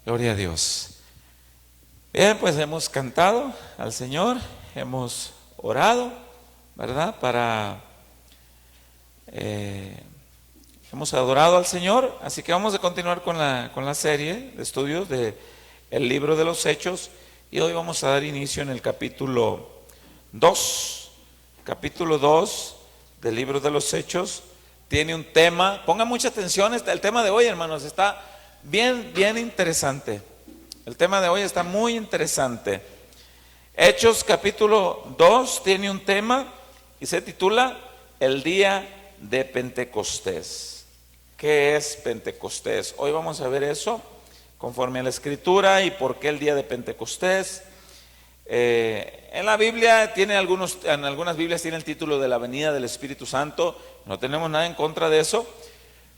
Gloria a Dios. Bien, pues hemos cantado al Señor, hemos orado, ¿verdad? Hemos adorado al Señor, así que vamos a continuar con la serie de estudios de el libro de los Hechos, y hoy vamos a dar inicio en el capítulo 2. Capítulo 2 del libro de los Hechos tiene un tema, pongan mucha atención, el tema de hoy, hermanos, está bien interesante. El tema de hoy está muy interesante. Hechos capítulo 2 tiene un tema y se titula El día de Pentecostés. ¿Qué es Pentecostés? Hoy vamos a ver eso conforme a la Escritura y por qué el día de Pentecostés. En la Biblia en algunas Biblias tiene el título de la venida del Espíritu Santo. No tenemos nada en contra de eso.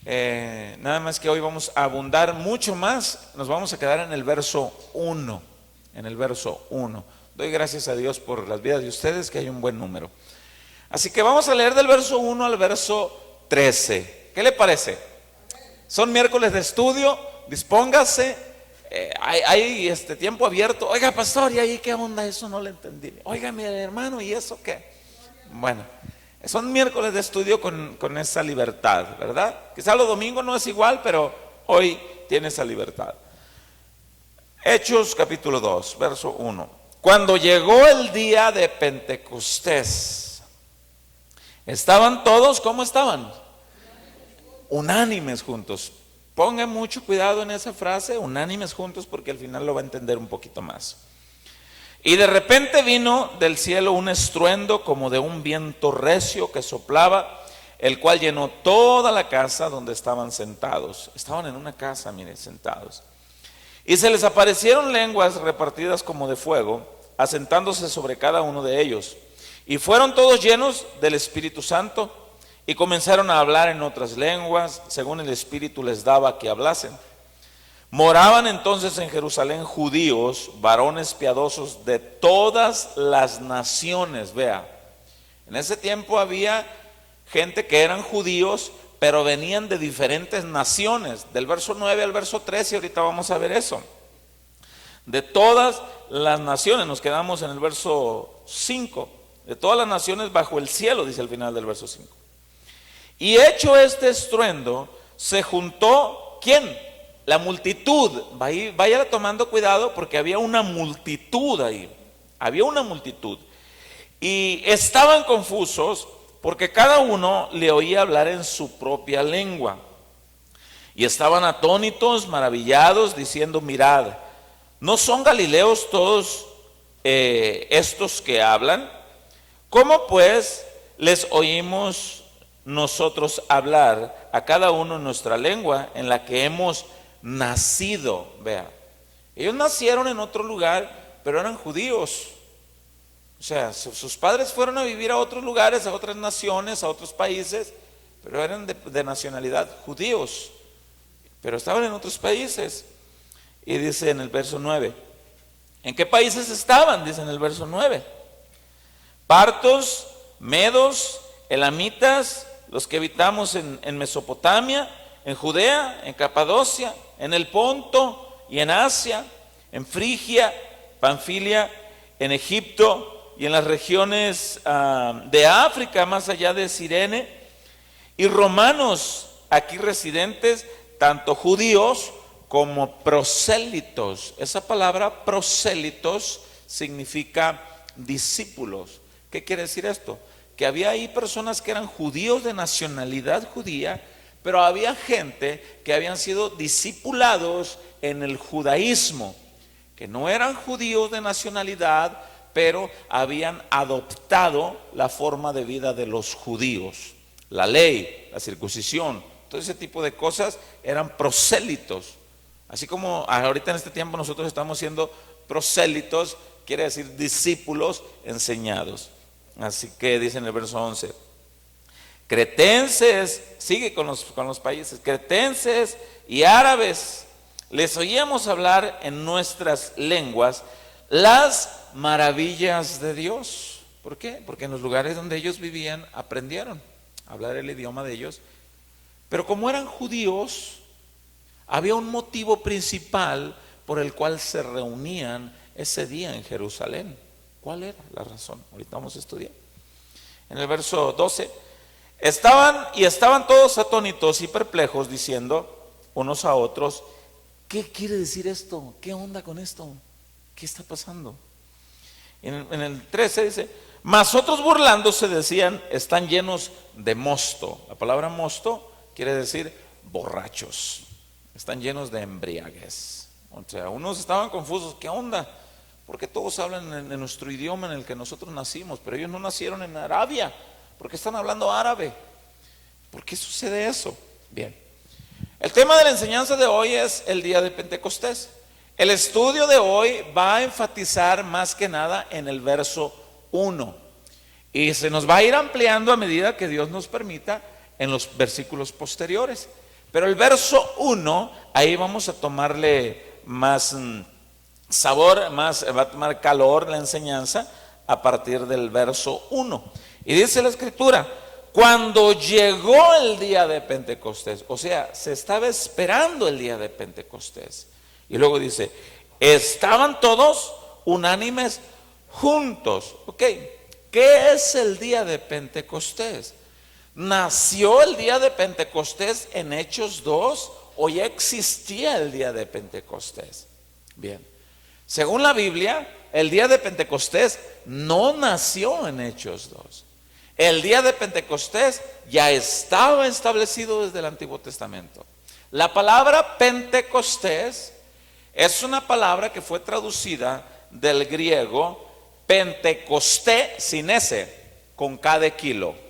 Nada más que hoy vamos a abundar mucho más. Nos vamos a quedar en el verso 1. En el verso 1. Doy gracias a Dios por las vidas de ustedes, que hay un buen número. Así que vamos a leer del verso 1 al verso 13. ¿Qué le parece? Son miércoles de estudio, dispóngase. Hay tiempo abierto. Oiga, pastor, ¿y ahí qué onda? Eso no lo entendí. Oiga, mi hermano, ¿y eso qué? Bueno, son miércoles de estudio con esa libertad, ¿verdad? Quizá los domingos no es igual, pero hoy tiene esa libertad. Hechos capítulo 2, verso 1. Cuando llegó el día de Pentecostés, estaban todos, ¿cómo estaban? Unánimes juntos. Pongan mucho cuidado en esa frase, unánimes juntos, porque al final lo va a entender un poquito más. Y de repente vino del cielo un estruendo como de un viento recio que soplaba, el cual llenó toda la casa donde estaban sentados. Estaban en una casa, miren, sentados. Y se les aparecieron lenguas repartidas como de fuego, asentándose sobre cada uno de ellos. Y fueron todos llenos del Espíritu Santo y comenzaron a hablar en otras lenguas, según el Espíritu les daba que hablasen. Moraban entonces en Jerusalén judíos, varones piadosos de todas las naciones. Vea, en ese tiempo había gente que eran judíos, pero venían de diferentes naciones. Del verso 9 al verso 13, ahorita vamos a ver eso. De todas las naciones, nos quedamos en el verso 5. De todas las naciones bajo el cielo, dice al final del verso 5. Y hecho este estruendo, se juntó, ¿quién? La multitud. Vaya tomando cuidado porque había una multitud ahí. Había una multitud. Y estaban confusos porque cada uno le oía hablar en su propia lengua. Y estaban atónitos, maravillados, diciendo: mirad, ¿no son galileos todos estos que hablan? ¿Cómo pues les oímos nosotros hablar a cada uno en nuestra lengua en la que hemos nacido? Vea, ellos nacieron en otro lugar, pero eran judíos. O sea, sus padres fueron a vivir a otros lugares, a otras naciones, a otros países, pero eran de nacionalidad judíos, pero estaban en otros países. Y dice en el verso 9, ¿en qué países estaban? Dice en el verso 9, partos, medos, elamitas, los que habitamos en Mesopotamia, en Judea, en Capadocia, en el Ponto y en Asia, en Frigia, Panfilia, en Egipto y en las regiones de África, más allá de Cirene, y romanos aquí residentes, tanto judíos como prosélitos. Esa palabra prosélitos significa discípulos. ¿Qué quiere decir esto? Que había ahí personas que eran judíos de nacionalidad judía, pero había gente que habían sido discipulados en el judaísmo, que no eran judíos de nacionalidad, pero habían adoptado la forma de vida de los judíos, la ley, la circuncisión, todo ese tipo de cosas eran prosélitos. Así como ahorita en este tiempo nosotros estamos siendo prosélitos, quiere decir discípulos enseñados. Así que dice en el verso 11, cretenses, sigue con los países, cretenses y árabes, les oíamos hablar en nuestras lenguas las maravillas de Dios. ¿Por qué? Porque en los lugares donde ellos vivían aprendieron a hablar el idioma de ellos. Pero como eran judíos, había un motivo principal por el cual se reunían ese día en Jerusalén. ¿Cuál era la razón? Ahorita vamos a estudiar. En el verso 12, estaban todos atónitos y perplejos, diciendo unos a otros: ¿qué quiere decir esto? ¿Qué onda con esto? ¿Qué está pasando? En el 13 dice: mas otros burlándose decían: están llenos de mosto. La palabra mosto quiere decir borrachos. Están llenos de embriaguez. O sea, unos estaban confusos. ¿Qué onda? Porque todos hablan en nuestro idioma en el que nosotros nacimos, pero ellos no nacieron en Arabia. ¿Por qué están hablando árabe? ¿Por qué sucede eso? Bien, el tema de la enseñanza de hoy es el día de Pentecostés. El estudio de hoy va a enfatizar más que nada en el verso 1, y se nos va a ir ampliando a medida que Dios nos permita en los versículos posteriores. Pero el verso 1, ahí vamos a tomarle más sabor, va a tomar calor la enseñanza a partir del verso 1. Y dice la escritura: cuando llegó el día de Pentecostés, o sea, se estaba esperando el día de Pentecostés. Y luego dice: estaban todos unánimes juntos. Ok, ¿qué es el día de Pentecostés? ¿Nació el día de Pentecostés en Hechos 2 o ya existía el día de Pentecostés? Bien, según la Biblia, el día de Pentecostés no nació en Hechos 2. El día de Pentecostés ya estaba establecido desde el Antiguo Testamento. La palabra Pentecostés es una palabra que fue traducida del griego Pentecosté sin S, con K de kilo.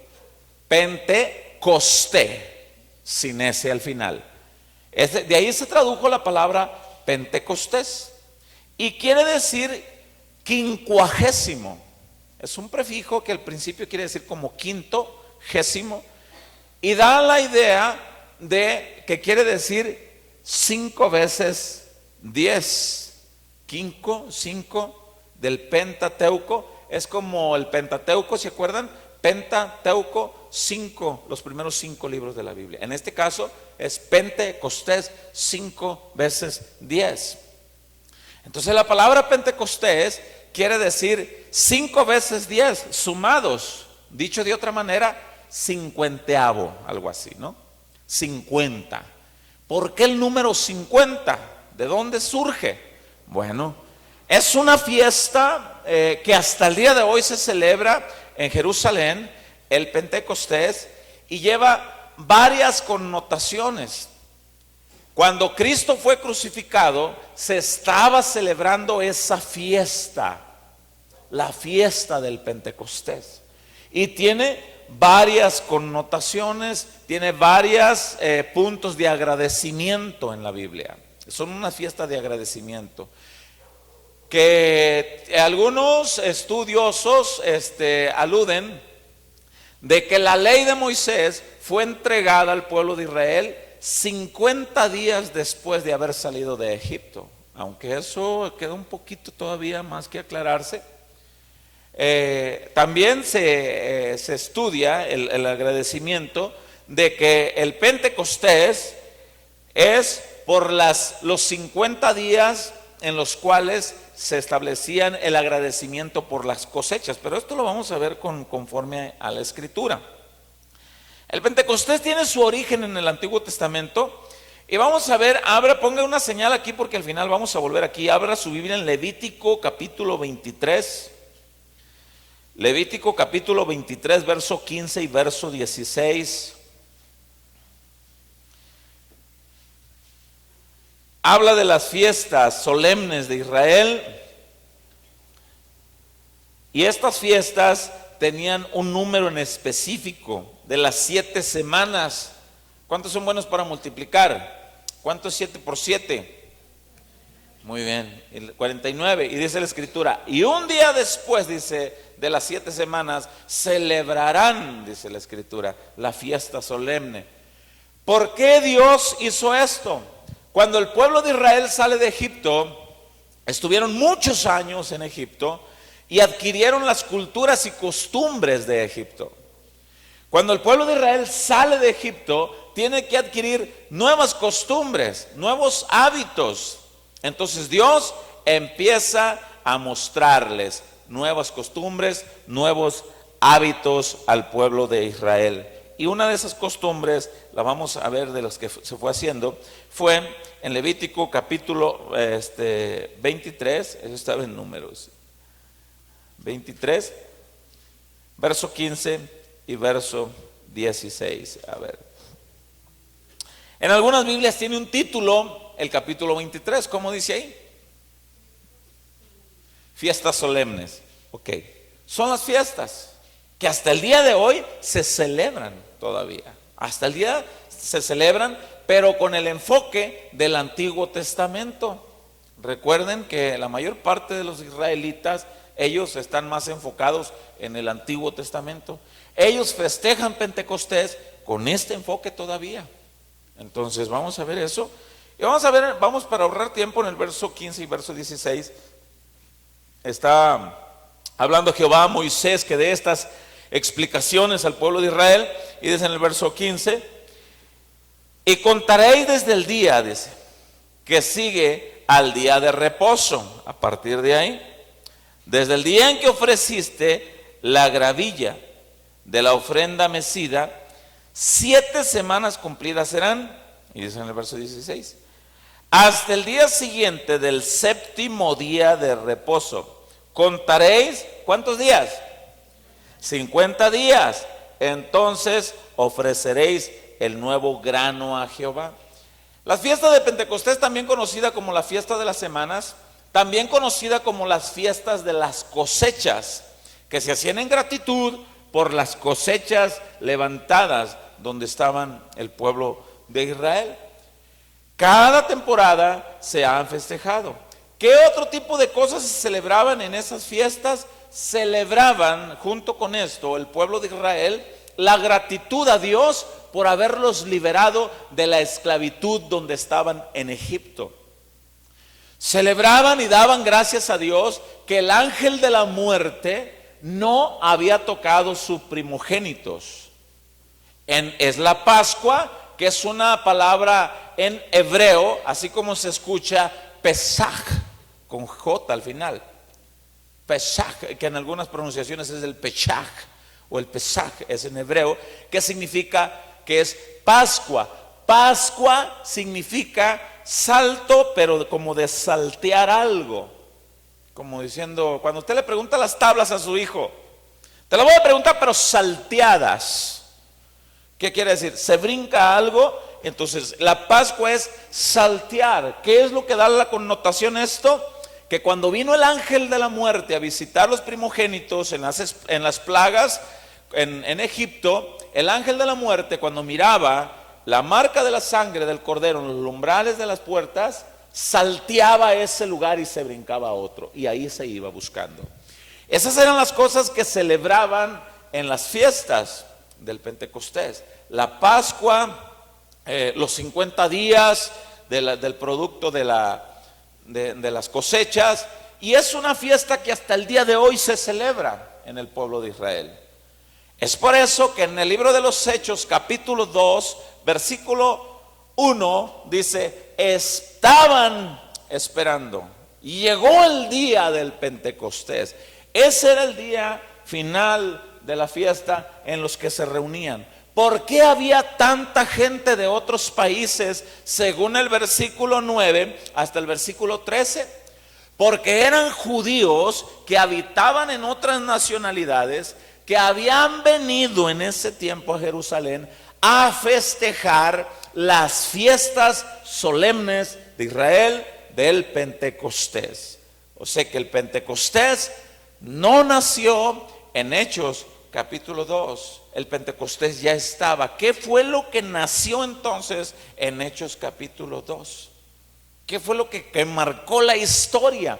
Pentecosté sin S al final. De ahí se tradujo la palabra Pentecostés y quiere decir quincuagésimo. Es un prefijo que al principio quiere decir como quinto, gésimo, y da la idea de que quiere decir 5 veces 10. Cinco del Pentateuco es como el Pentateuco, ¿se acuerdan? Pentateuco, 5, los primeros 5 libros de la Biblia. En este caso es Pentecostés, 5 veces 10. Entonces la palabra Pentecostés quiere decir 5 veces 10 sumados. Dicho de otra manera, 50avo, algo así, ¿no? 50. ¿Por qué el número 50? ¿De dónde surge? Bueno, es una fiesta que hasta el día de hoy se celebra en Jerusalén, el Pentecostés, y lleva varias connotaciones. Cuando Cristo fue crucificado, se estaba celebrando esa fiesta, la fiesta del Pentecostés, y tiene varias connotaciones, tiene varios puntos de agradecimiento en la Biblia. Son una fiesta de agradecimiento que algunos estudiosos aluden de que la ley de Moisés fue entregada al pueblo de Israel 50 días después de haber salido de Egipto, aunque eso queda un poquito todavía más que aclararse. También se estudia el agradecimiento de que el Pentecostés es por los 50 días en los cuales se establecían el agradecimiento por las cosechas, pero esto lo vamos a ver conforme a la Escritura. El Pentecostés tiene su origen en el Antiguo Testamento y vamos a ver, ponga una señal aquí porque al final vamos a volver aquí. Abra su Biblia en Levítico capítulo 23. Levítico capítulo 23, verso 15 y verso 16. Habla de las fiestas solemnes de Israel. Y estas fiestas tenían un número en específico de las 7 semanas. ¿Cuántos son buenos para multiplicar? ¿Cuánto es 7 por 7? Muy bien, 49. Y dice la Escritura: y un día después, dice, de las 7 semanas, celebrarán, dice la Escritura, la fiesta solemne. ¿Por qué Dios hizo esto? Cuando el pueblo de Israel sale de Egipto, estuvieron muchos años en Egipto y adquirieron las culturas y costumbres de Egipto. Cuando el pueblo de Israel sale de Egipto, tiene que adquirir nuevas costumbres, nuevos hábitos. Entonces Dios empieza a mostrarles nuevas costumbres, nuevos hábitos al pueblo de Israel. Y una de esas costumbres, la vamos a ver de las que se fue haciendo, fue en Levítico capítulo 23, eso estaba en Números, 23, verso 15 y verso 16. A ver. En algunas Biblias tiene un título, el capítulo 23, ¿cómo dice ahí? Fiestas solemnes. Ok. Son las fiestas que hasta el día de hoy se celebran todavía. Hasta el día se celebran, pero con el enfoque del Antiguo Testamento. Recuerden que la mayor parte de los israelitas, ellos están más enfocados en el Antiguo Testamento. Ellos festejan Pentecostés con este enfoque todavía. Entonces vamos a ver eso. Y vamos para ahorrar tiempo en el verso 15 y verso 16. Está hablando Jehová a Moisés que dé estas explicaciones al pueblo de Israel. Y dice en el verso 15: y contaréis desde el día, dice, que sigue al día de reposo. A partir de ahí, desde el día en que ofreciste la gravilla de la ofrenda mecida, 7 semanas cumplidas serán. Y dice en el verso 16: hasta el día siguiente del 7º día de reposo contaréis, ¿cuántos días? 50 días. Entonces ofreceréis el nuevo grano a Jehová. La fiesta de Pentecostés, también conocida como la fiesta de las semanas, también conocida como las fiestas de las cosechas, que se hacían en gratitud por las cosechas levantadas donde estaban el pueblo de Israel. Cada temporada se han festejado. ¿Qué otro tipo de cosas se celebraban en esas fiestas? Celebraban junto con esto el pueblo de Israel la gratitud a Dios por haberlos liberado de la esclavitud donde estaban en Egipto. Celebraban y daban gracias a Dios que el ángel de la muerte no había tocado sus primogénitos. Es la Pascua, que es una palabra en hebreo, así como se escucha Pesaj, con J al final. Pesaj, que en algunas pronunciaciones es el Pechaj o el Pesaj, es en hebreo, que significa que es Pascua. Pascua significa salto, pero como de saltear algo. Como diciendo, cuando usted le pregunta las tablas a su hijo, te la voy a preguntar, pero salteadas. ¿Qué quiere decir? Se brinca algo. Entonces la Pascua es saltear. ¿Qué es lo que da la connotación esto? Que cuando vino el ángel de la muerte a visitar los primogénitos en las plagas en Egipto, el ángel de la muerte, cuando miraba la marca de la sangre del cordero en los umbrales de las puertas, salteaba ese lugar y se brincaba a otro, y ahí se iba buscando. Esas eran las cosas que celebraban en las fiestas del Pentecostés. La Pascua, los 50 días del producto de las cosechas, y es una fiesta que hasta el día de hoy se celebra en el pueblo de Israel. Es por eso que en el libro de los Hechos, capítulo 2, versículo 1, dice: estaban esperando, y llegó el día del Pentecostés. Ese era el día final de la fiesta en los que se reunían. ¿Por qué había tanta gente de otros países según el versículo 9 hasta el versículo 13? Porque eran judíos que habitaban en otras nacionalidades, que habían venido en ese tiempo a Jerusalén a festejar las fiestas solemnes de Israel del Pentecostés. O sea que el Pentecostés no nació en Hechos capítulo 2. El Pentecostés ya estaba. ¿Qué fue lo que nació entonces en Hechos capítulo 2? ¿Qué fue lo que marcó la historia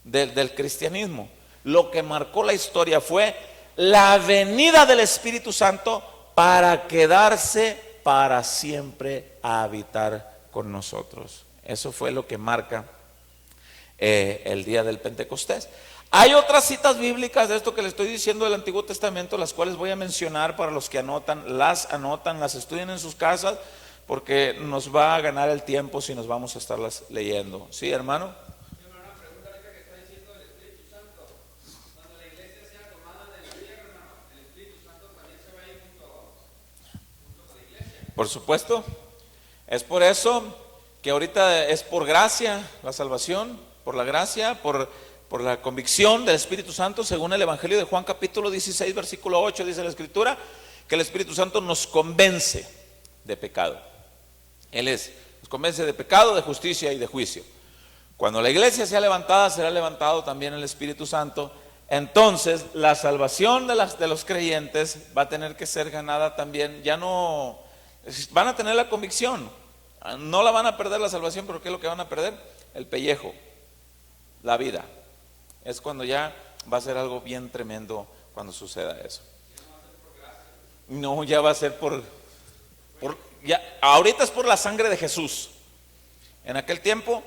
del cristianismo? Lo que marcó la historia fue la venida del Espíritu Santo para quedarse para siempre a habitar con nosotros. Eso fue lo que marca el día del Pentecostés. Hay otras citas bíblicas de esto que le estoy diciendo del Antiguo Testamento, las cuales voy a mencionar para los que anotan, las estudian en sus casas, porque nos va a ganar el tiempo si nos vamos a estarlas leyendo. ¿Sí, hermano? Por supuesto, es por eso que ahorita es por gracia la salvación, por la gracia, por la convicción del Espíritu Santo, según el Evangelio de Juan capítulo 16, versículo 8, dice la Escritura, que el Espíritu Santo nos convence de pecado. Nos convence de pecado, de justicia y de juicio. Cuando la iglesia sea levantada, será levantado también el Espíritu Santo. Entonces, la salvación de los creyentes va a tener que ser ganada también. Ya no van a tener la convicción, no la van a perder la salvación, pero ¿qué es lo que van a perder? El pellejo, la vida. Es cuando ya va a ser algo bien tremendo cuando suceda eso. No, ya va a ser ya, ahorita es por la sangre de Jesús. En aquel tiempo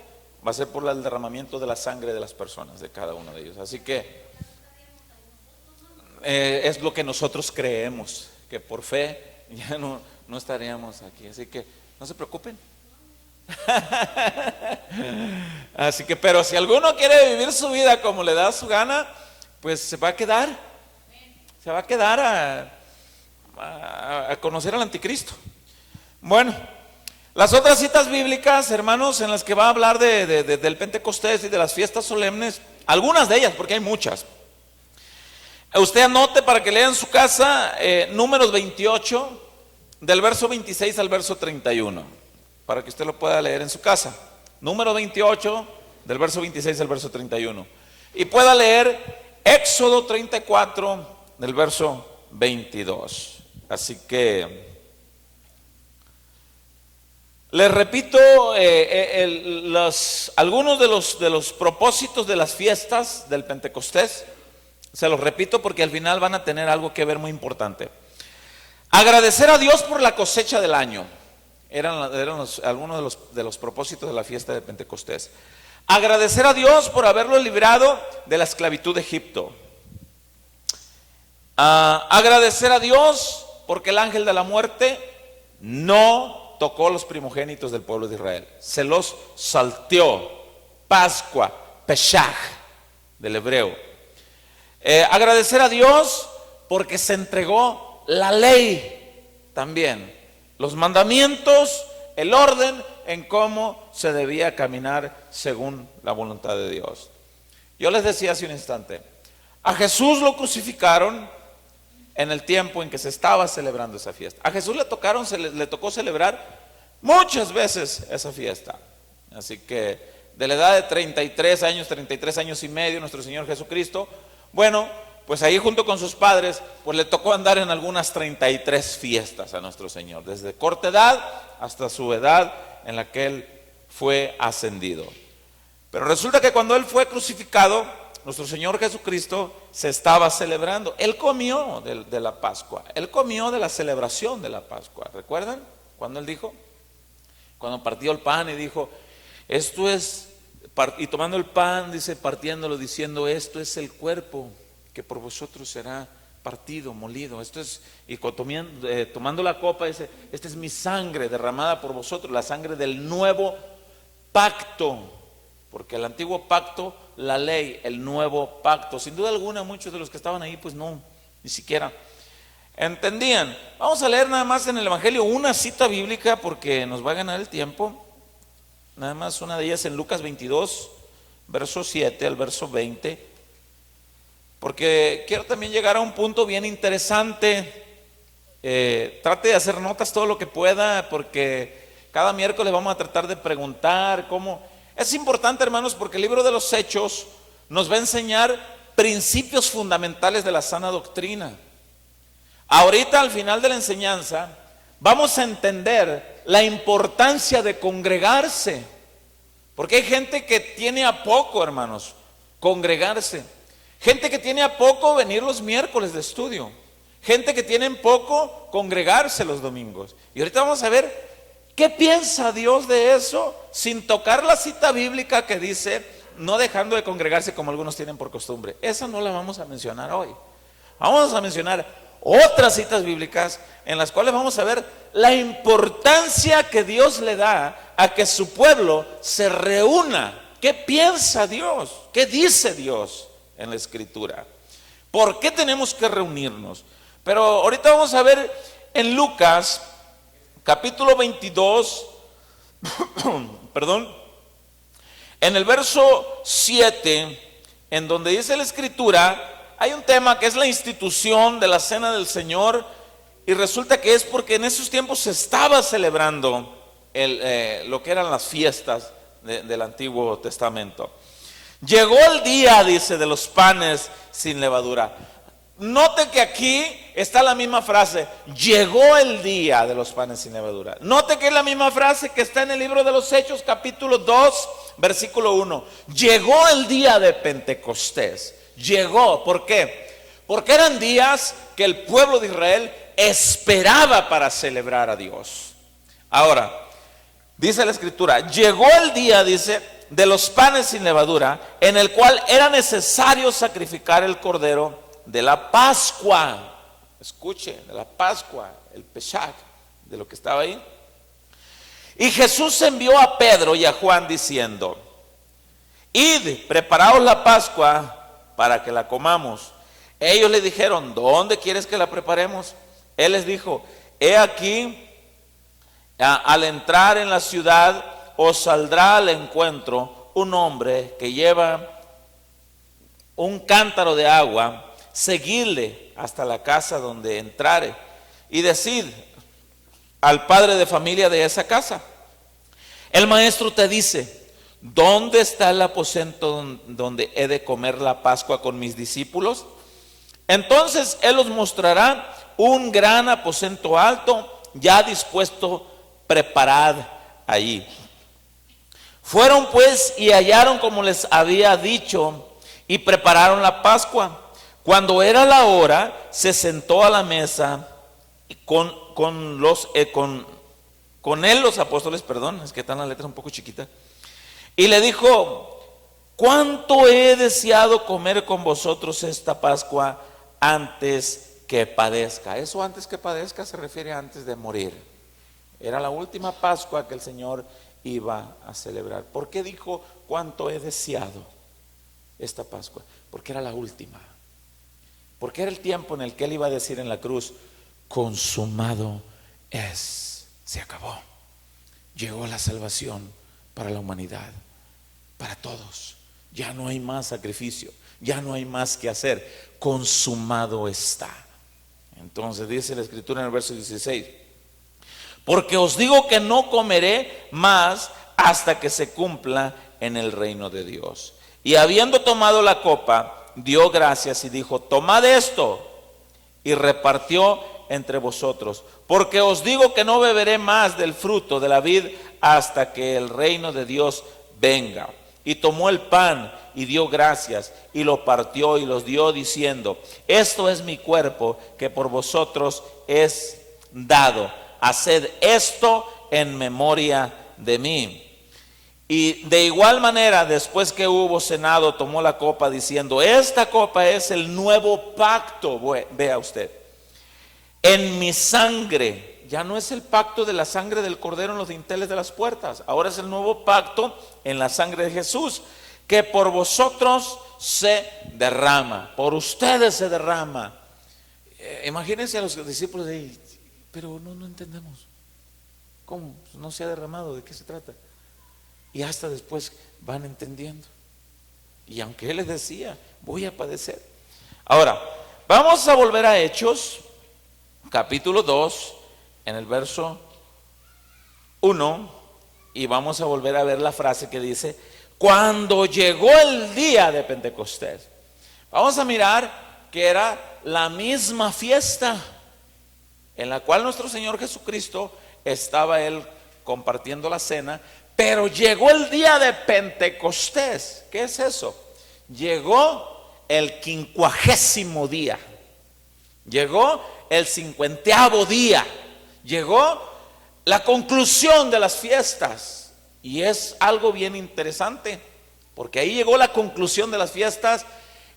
va a ser por el derramamiento de la sangre de las personas, de cada uno de ellos. Así que es lo que nosotros creemos, que por fe ya no estaríamos aquí. Así que no se preocupen. Así que, pero si alguno quiere vivir su vida como le da su gana, pues se va a quedar a conocer al anticristo. Bueno, las otras citas bíblicas, hermanos, en las que va a hablar del Pentecostés y de las fiestas solemnes, algunas de ellas, porque hay muchas. Usted anote para que lea en su casa Números 28, del verso 26 al verso 31, para que usted lo pueda leer en su casa. Número 28, del verso 26 al verso 31. Y pueda leer Éxodo 34, del verso 22. Así que les repito algunos de los propósitos de las fiestas del Pentecostés. Se los repito porque al final van a tener algo que ver muy importante. Agradecer a Dios por la cosecha del año. Eran algunos de los propósitos de la fiesta de Pentecostés. Agradecer a Dios por haberlo librado de la esclavitud de Egipto. Agradecer a Dios porque el ángel de la muerte no tocó los primogénitos del pueblo de Israel. Se los salteó. Pascua, Peshach, del hebreo. Agradecer a Dios porque se entregó la ley también. Los mandamientos, el orden en cómo se debía caminar según la voluntad de Dios. Yo les decía hace un instante, a Jesús lo crucificaron en el tiempo en que se estaba celebrando esa fiesta. A Jesús le tocó celebrar muchas veces esa fiesta. Así que de la edad de 33 años y medio, nuestro Señor Jesucristo, bueno, pues ahí junto con sus padres, pues le tocó andar en algunas 33 fiestas a nuestro Señor, desde corta edad hasta su edad en la que Él fue ascendido. Pero resulta que cuando Él fue crucificado, nuestro Señor Jesucristo se estaba celebrando. Él comió de la Pascua, Él comió de la celebración de la Pascua. ¿Recuerdan cuando Él dijo? Cuando partió el pan y dijo, esto es, y tomando el pan, dice, partiéndolo, diciendo, esto es el cuerpo que por vosotros será partido, molido. Esto es, y tomando la copa, dice, esta es mi sangre derramada por vosotros, la sangre del nuevo pacto. Porque el antiguo pacto, la ley, el nuevo pacto, sin duda alguna muchos de los que estaban ahí pues no, ni siquiera entendían. Vamos a leer nada más en el Evangelio una cita bíblica porque nos va a ganar el tiempo. Nada más una de ellas en Lucas 22, verso 7 al verso 20. Porque quiero también llegar a un punto bien interesante. Trate de hacer notas todo lo que pueda, porque cada miércoles vamos a tratar de preguntar cómo. Es importante, hermanos, porque el libro de los Hechos nos va a enseñar principios fundamentales de la sana doctrina. Ahorita, al final de la enseñanza, vamos a entender la importancia de congregarse, porque hay gente que tiene a poco, hermanos, congregarse. Gente que tiene a poco venir los miércoles de estudio. Gente que tiene en poco congregarse los domingos. Y ahorita vamos a ver qué piensa Dios de eso, sin tocar la cita bíblica que dice no dejando de congregarse como algunos tienen por costumbre. Esa no la vamos a mencionar hoy. Vamos a mencionar otras citas bíblicas en las cuales vamos a ver la importancia que Dios le da a que su pueblo se reúna. ¿Qué piensa Dios? ¿Qué dice Dios en la Escritura? ¿Por qué tenemos que reunirnos? Pero ahorita vamos a ver en Lucas capítulo 22, perdón, en el verso 7, en donde dice la Escritura, hay un tema que es la institución de la Cena del Señor, y resulta que es porque en esos tiempos se estaba celebrando lo que eran las fiestas del Antiguo Testamento. Llegó el día, dice, de los panes sin levadura. Note que aquí está la misma frase, llegó el día de los panes sin levadura. Note que es la misma frase que está en el libro de los Hechos, capítulo 2, versículo 1. Llegó el día de Pentecostés. Llegó, ¿por qué? Porque eran días que el pueblo de Israel esperaba para celebrar a Dios. Ahora, dice la Escritura, llegó el día, dice, de los panes sin levadura, en el cual era necesario sacrificar el cordero de la Pascua. Escuche, de la Pascua, el Pesach, de lo que estaba ahí. Y Jesús envió a Pedro y a Juan diciendo, id, preparaos la Pascua para que la comamos. Ellos le dijeron, ¿dónde quieres que la preparemos? Él les dijo, he aquí, al entrar en la ciudad, os saldrá al encuentro un hombre que lleva un cántaro de agua. Seguidle hasta la casa donde entrare y decid al padre de familia de esa casa, el maestro te dice, ¿dónde está el aposento donde he de comer la Pascua con mis discípulos? Entonces él os mostrará un gran aposento alto, ya dispuesto, preparad allí. Fueron pues y hallaron como les había dicho y prepararon la Pascua. Cuando era la hora, se sentó a la mesa con él los apóstoles, perdón, es que están las letras un poco chiquitas, y le dijo, cuánto he deseado comer con vosotros esta Pascua antes que padezca. Eso antes que padezca se refiere a antes de morir. Era la última Pascua que el Señor iba a celebrar. ¿Por qué dijo cuánto he deseado esta Pascua? Porque era la última. Porque era el tiempo en el que Él iba a decir en la cruz, consumado es, se acabó. Llegó la salvación para la humanidad, para todos. Ya no hay más sacrificio, ya no hay más que hacer, consumado está. Entonces dice la Escritura en el verso 16, porque os digo que no comeré más hasta que se cumpla en el reino de Dios. Y habiendo tomado la copa, dio gracias y dijo, tomad esto, y repartió entre vosotros, porque os digo que no beberé más del fruto de la vid hasta que el reino de Dios venga. Y tomó el pan y dio gracias y lo partió y los dio diciendo, esto es mi cuerpo que por vosotros es dado, haced esto en memoria de mí. Y de igual manera, después que hubo cenado, tomó la copa diciendo, esta copa es el nuevo pacto, vea usted, en mi sangre. Ya no es el pacto de la sangre del cordero en los dinteles de las puertas, ahora es el nuevo pacto en la sangre de Jesús, que por vosotros se derrama, por ustedes se derrama. Imagínense a los discípulos de ahí, pero no entendemos, ¿cómo? No se ha derramado, ¿de qué se trata? Y hasta después van entendiendo. Y aunque Él les decía, voy a padecer. Ahora, vamos a volver a Hechos, capítulo 2, en el verso 1, y vamos a volver a ver la frase que dice, cuando llegó el día de Pentecostés. Vamos a mirar que era la misma fiesta en la cual nuestro Señor Jesucristo estaba Él compartiendo la cena. Pero llegó el día de Pentecostés. ¿Qué es eso? Llegó el 50º día. Llegó el 50º día. Llegó la conclusión de las fiestas. Y es algo bien interesante, porque ahí llegó la conclusión de las fiestas.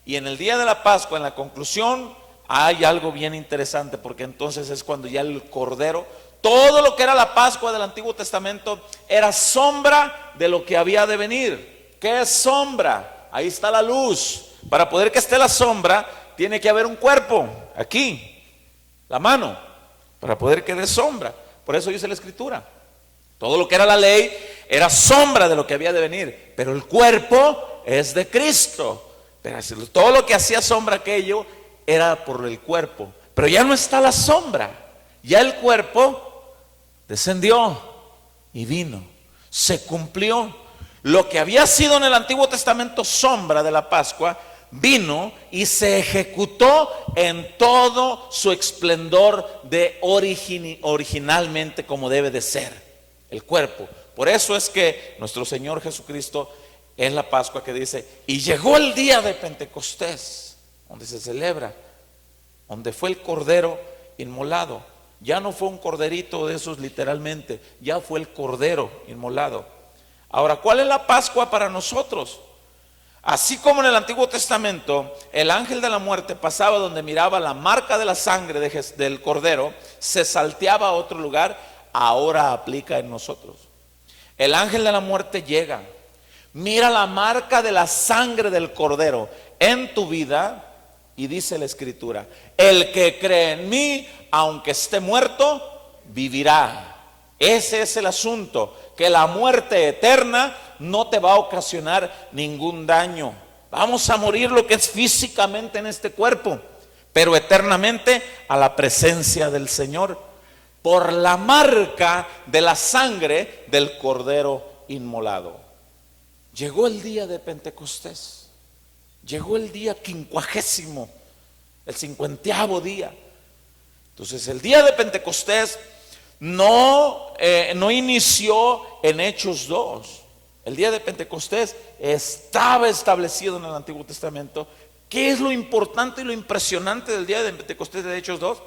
Y en el día de la Pascua, en la conclusión hay algo bien interesante, porque entonces es cuando ya el Cordero, todo lo que era la Pascua del Antiguo Testamento era sombra de lo que había de venir. ¿Qué es sombra? Ahí está la luz. Para poder que esté la sombra, tiene que haber un cuerpo, aquí, la mano, para poder que dé sombra. Por eso dice la Escritura, todo lo que era la ley era sombra de lo que había de venir, pero el cuerpo es de Cristo. Pero todo lo que hacía sombra aquello era por el cuerpo, pero ya no está la sombra, ya el cuerpo descendió y vino, se cumplió. Lo que había sido en el Antiguo Testamento sombra de la Pascua, vino y se ejecutó en todo su esplendor de originalmente como debe de ser, el cuerpo. Por eso es que nuestro Señor Jesucristo es la Pascua que dice, y llegó el día de Pentecostés, donde se celebra, donde fue el Cordero inmolado. Ya no fue un corderito de esos literalmente, ya fue el Cordero inmolado. Ahora, ¿cuál es la Pascua para nosotros? Así como en el Antiguo Testamento el ángel de la muerte pasaba donde miraba la marca de la sangre del Cordero, se salteaba a otro lugar, ahora aplica en nosotros. El ángel de la muerte llega, mira la marca de la sangre del Cordero en tu vida y dice la Escritura, el que cree en mí, aunque esté muerto, vivirá. Ese es el asunto, que la muerte eterna no te va a ocasionar ningún daño. Vamos a morir lo que es físicamente en este cuerpo, pero eternamente a la presencia del Señor, por la marca de la sangre del Cordero inmolado. Llegó el día de Pentecostés, llegó el día 50º, el 50º día. Entonces el día de Pentecostés no inició en Hechos 2. El día de Pentecostés estaba establecido en el Antiguo Testamento. ¿Qué es lo importante y lo impresionante del día de Pentecostés de Hechos 2?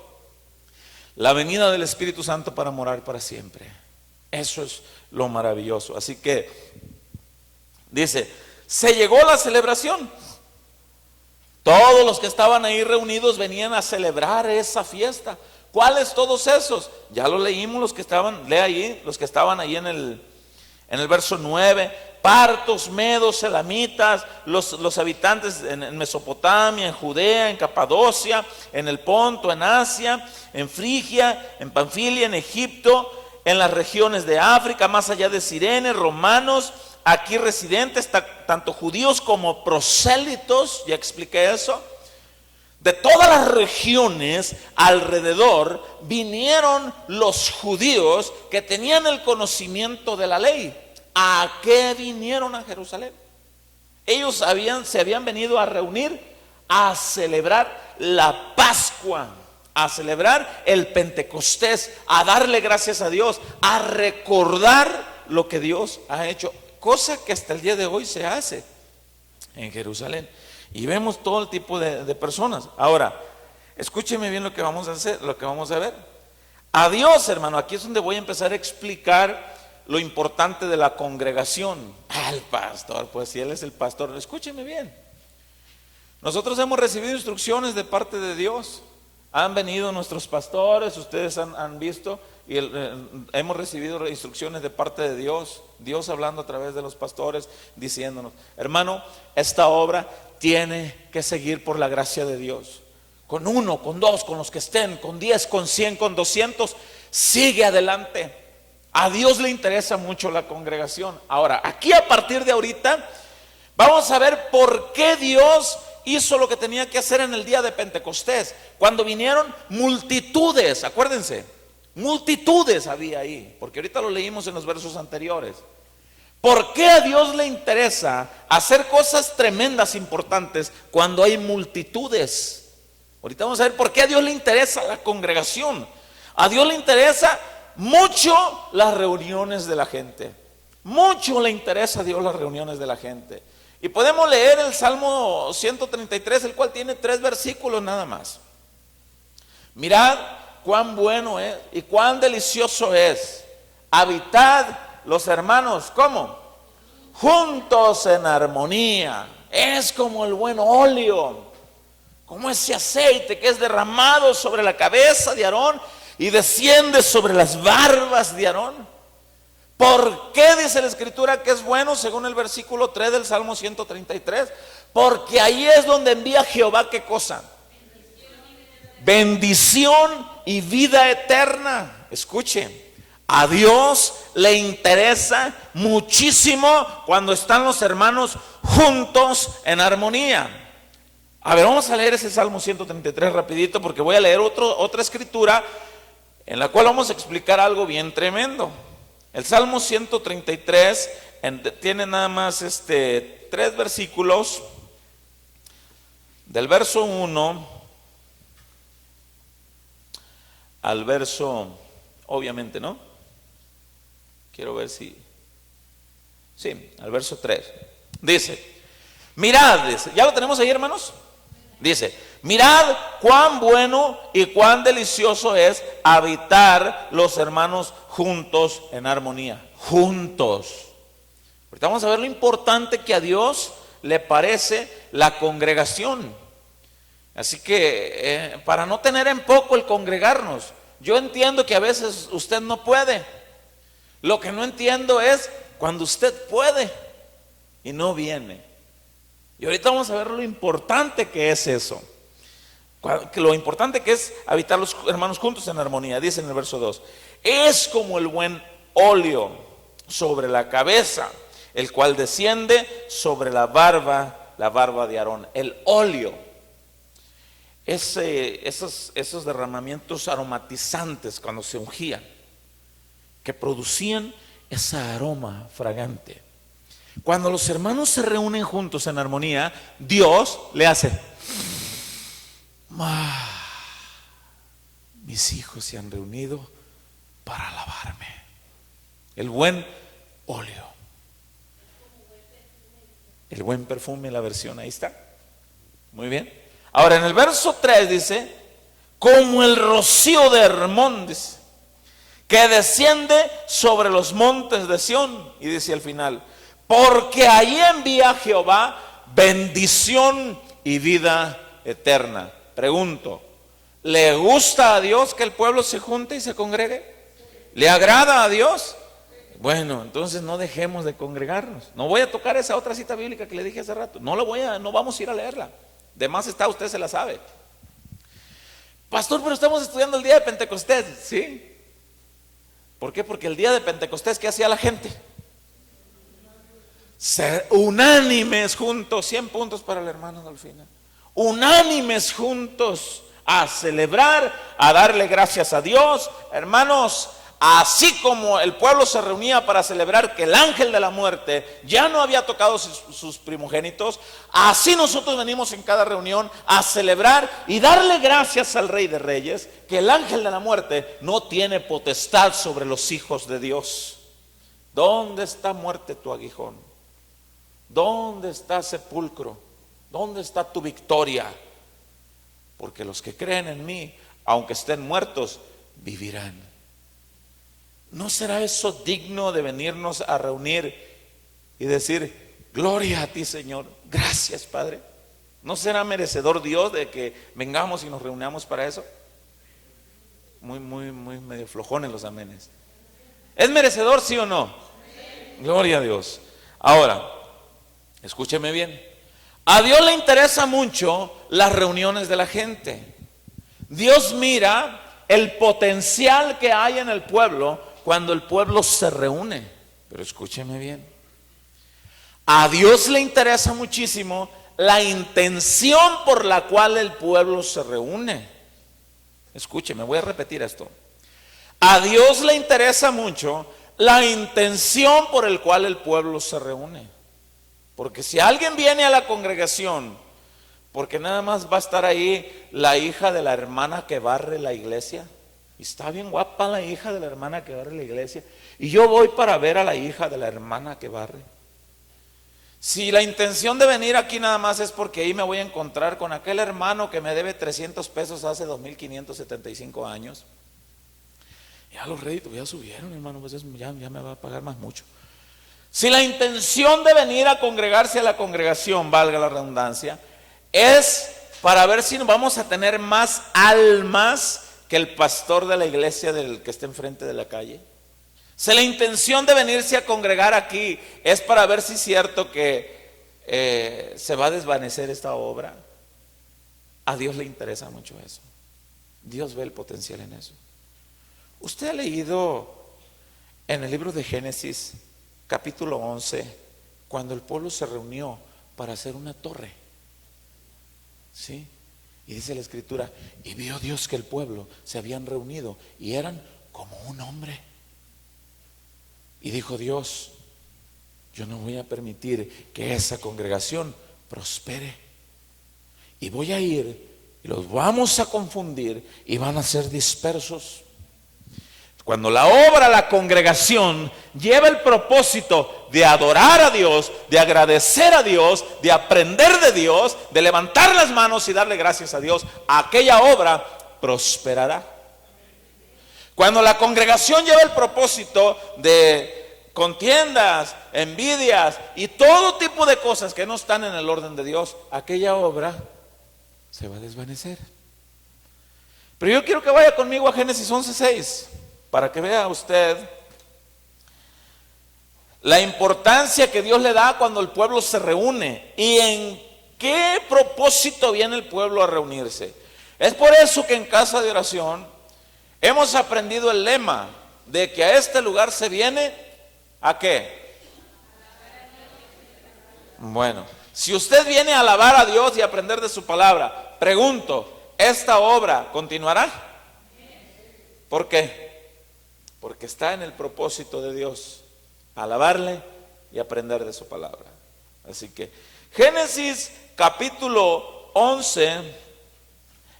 La venida del Espíritu Santo para morar para siempre. Eso es lo maravilloso. Así que dice, se llegó la celebración. Todos los que estaban ahí reunidos venían a celebrar esa fiesta. ¿Cuáles todos esos? Ya lo leímos, los que estaban, lee ahí, los que estaban ahí en el verso 9, partos, medos, elamitas, los habitantes en Mesopotamia, en Judea, en Capadocia, en el Ponto, en Asia, en Frigia, en Panfilia, en Egipto, en las regiones de África, más allá de Cirene, romanos, aquí residentes, tanto judíos como prosélitos, ya expliqué eso. De todas las regiones alrededor vinieron los judíos que tenían el conocimiento de la ley. ¿A qué vinieron a Jerusalén? Ellos se habían venido a reunir a celebrar la Pascua, a celebrar el Pentecostés, a darle gracias a Dios, a recordar lo que Dios ha hecho, cosa que hasta el día de hoy se hace en Jerusalén. Y vemos todo el tipo de personas. Ahora, escúcheme bien lo que vamos a hacer, lo que vamos a ver. A Dios, hermano, aquí es donde voy a empezar a explicar lo importante de la congregación. Al pastor, pues si él es el pastor, escúcheme bien. Nosotros hemos recibido instrucciones de parte de Dios. Han venido nuestros pastores, ustedes han visto, y hemos recibido instrucciones de parte de Dios. Dios hablando a través de los pastores, diciéndonos, hermano, esta obra tiene que seguir por la gracia de Dios. Con 1, con 2, con los que estén, con 10, con 100, con 200, sigue adelante. A Dios le interesa mucho la congregación. Ahora, aquí a partir de ahorita, vamos a ver por qué Dios hizo lo que tenía que hacer en el día de Pentecostés. Cuando vinieron multitudes, acuérdense, multitudes había ahí, porque ahorita lo leímos en los versos anteriores. ¿Por qué a Dios le interesa hacer cosas tremendas, importantes, cuando hay multitudes? Ahorita vamos a ver por qué a Dios le interesa la congregación. A Dios le interesa mucho las reuniones de la gente. Mucho le interesa a Dios las reuniones de la gente. Y podemos leer el Salmo 133, el cual tiene 3 versículos nada más. Mirad cuán bueno es y cuán delicioso es habitar los hermanos, ¿cómo? Juntos en armonía. Es como el buen óleo como ese aceite que es derramado sobre la cabeza de Aarón y desciende sobre las barbas de Aarón. ¿Por qué dice la Escritura que es bueno? Según el versículo 3 del Salmo 133. Porque ahí es donde envía Jehová, ¿qué cosa? Bendición y vida eterna. Escuche, a Dios le interesa muchísimo cuando están los hermanos juntos en armonía. A ver, vamos a leer ese Salmo 133 rapidito, porque voy a leer otra escritura en la cual vamos a explicar algo bien tremendo. El Salmo 133 tiene nada más 3 versículos, del verso 1 al verso, obviamente, ¿no? Quiero ver si, sí, al verso 3. Dice, mirad, ¿ya lo tenemos ahí, hermanos? Dice, mirad cuán bueno y cuán delicioso es habitar los hermanos juntos en armonía. Juntos. Ahorita vamos a ver lo importante que a Dios le parece la congregación. Así que para no tener en poco el congregarnos. Yo entiendo que a veces usted no puede. Lo que no entiendo es cuando usted puede y no viene. Y ahorita vamos a ver lo importante que es eso. Lo importante que es habitar los hermanos juntos en armonía. Dice en el verso 2: es como el buen óleo sobre la cabeza, el cual desciende sobre la barba de Aarón. El óleo, esos derramamientos aromatizantes cuando se ungían, que producían ese aroma fragante. Cuando los hermanos se reúnen juntos en armonía, Dios le hace, mis hijos se han reunido para alabarme. El buen óleo, el buen perfume, la versión, ahí está. Muy bien. Ahora en el verso 3 dice, como el rocío de Hermón, dice, que desciende sobre los montes de Sión. Y dice al final, porque ahí envía Jehová bendición y vida eterna. Pregunto, ¿le gusta a Dios que el pueblo se junte y se congregue? ¿Le agrada a Dios? Bueno, entonces no dejemos de congregarnos. No voy a tocar esa otra cita bíblica que le dije hace rato. No vamos a ir a leerla. De más está, usted se la sabe. Pastor, pero estamos estudiando el día de Pentecostés. ¿Sí? ¿Por qué? Porque el día de Pentecostés, ¿qué hacía la gente? Ser unánimes juntos. 100 puntos para el hermano Dolfina. Unánimes juntos a celebrar, a darle gracias a Dios. Hermanos, así como el pueblo se reunía para celebrar que el ángel de la muerte ya no había tocado sus primogénitos, así nosotros venimos en cada reunión a celebrar y darle gracias al Rey de Reyes, que el ángel de la muerte no tiene potestad sobre los hijos de Dios. ¿Dónde está, muerte, tu aguijón? ¿Dónde está, sepulcro? ¿Dónde está tu victoria? Porque los que creen en mí, aunque estén muertos, vivirán. ¿No será eso digno de venirnos a reunir y decir, gloria a ti, Señor, gracias, Padre? ¿No será merecedor Dios de que vengamos y nos reunamos para eso? Muy medio flojones los amenes. ¿Es merecedor, sí o no? Gloria a Dios. Ahora, escúcheme bien. A Dios le interesa mucho las reuniones de la gente. Dios mira el potencial que hay en el pueblo cuando el pueblo se reúne. Pero escúcheme bien. A Dios le interesa muchísimo la intención por la cual el pueblo se reúne. Escúcheme, voy a repetir esto. A Dios le interesa mucho la intención por la cual el pueblo se reúne. Porque si alguien viene a la congregación, porque nada más va a estar ahí la hija de la hermana que barre la iglesia, y está bien guapa la hija de la hermana que barre la iglesia, y yo voy para ver a la hija de la hermana que barre. Si la intención de venir aquí nada más es porque ahí me voy a encontrar con aquel hermano que me debe 300 pesos hace 2575 años, ya los réditos ya subieron, hermano, pues ya me va a pagar más mucho. Si la intención de venir a congregarse a la congregación, valga la redundancia, es para ver si vamos a tener más almas que el pastor de la iglesia del que está enfrente de la calle. Si la intención de venirse a congregar aquí es para ver si es cierto que se va a desvanecer esta obra, a Dios le interesa mucho eso. Dios ve el potencial en eso. Usted ha leído en el libro de Génesis, capítulo 11, cuando el pueblo se reunió para hacer una torre. ¿Sí? Y dice la escritura, y vio Dios que el pueblo se habían reunido y eran como un hombre. Y dijo Dios, yo no voy a permitir que esa congregación prospere. Y voy a ir y los vamos a confundir y van a ser dispersos. Cuando la obra, la congregación, lleva el propósito de adorar a Dios, de agradecer a Dios, de aprender de Dios, de levantar las manos y darle gracias a Dios, aquella obra prosperará. Cuando la congregación lleva el propósito de contiendas, envidias y todo tipo de cosas que no están en el orden de Dios, aquella obra se va a desvanecer. Pero yo quiero que vaya conmigo a Génesis 11:6 para que vea usted la importancia que Dios le da cuando el pueblo se reúne y en qué propósito viene el pueblo a reunirse. Es por eso que en casa de oración hemos aprendido el lema de que a este lugar se viene ¿a qué? Bueno, si usted viene a alabar a Dios y aprender de su palabra, pregunto, ¿esta obra continuará? ¿Por qué? Porque está en el propósito de Dios, alabarle y aprender de su palabra. Así que Génesis capítulo 11,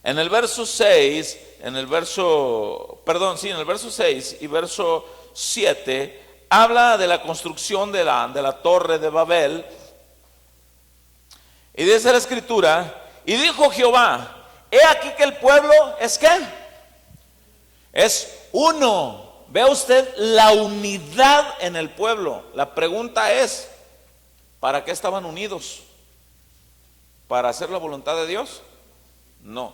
en el verso 6, en el verso 6 y verso 7, habla de la construcción de la torre de Babel. Y dice la escritura, y dijo Jehová, he aquí que el pueblo es ¿qué? Es uno. Vea usted la unidad en el pueblo. La pregunta es, ¿para qué estaban unidos? ¿Para hacer la voluntad de Dios? No.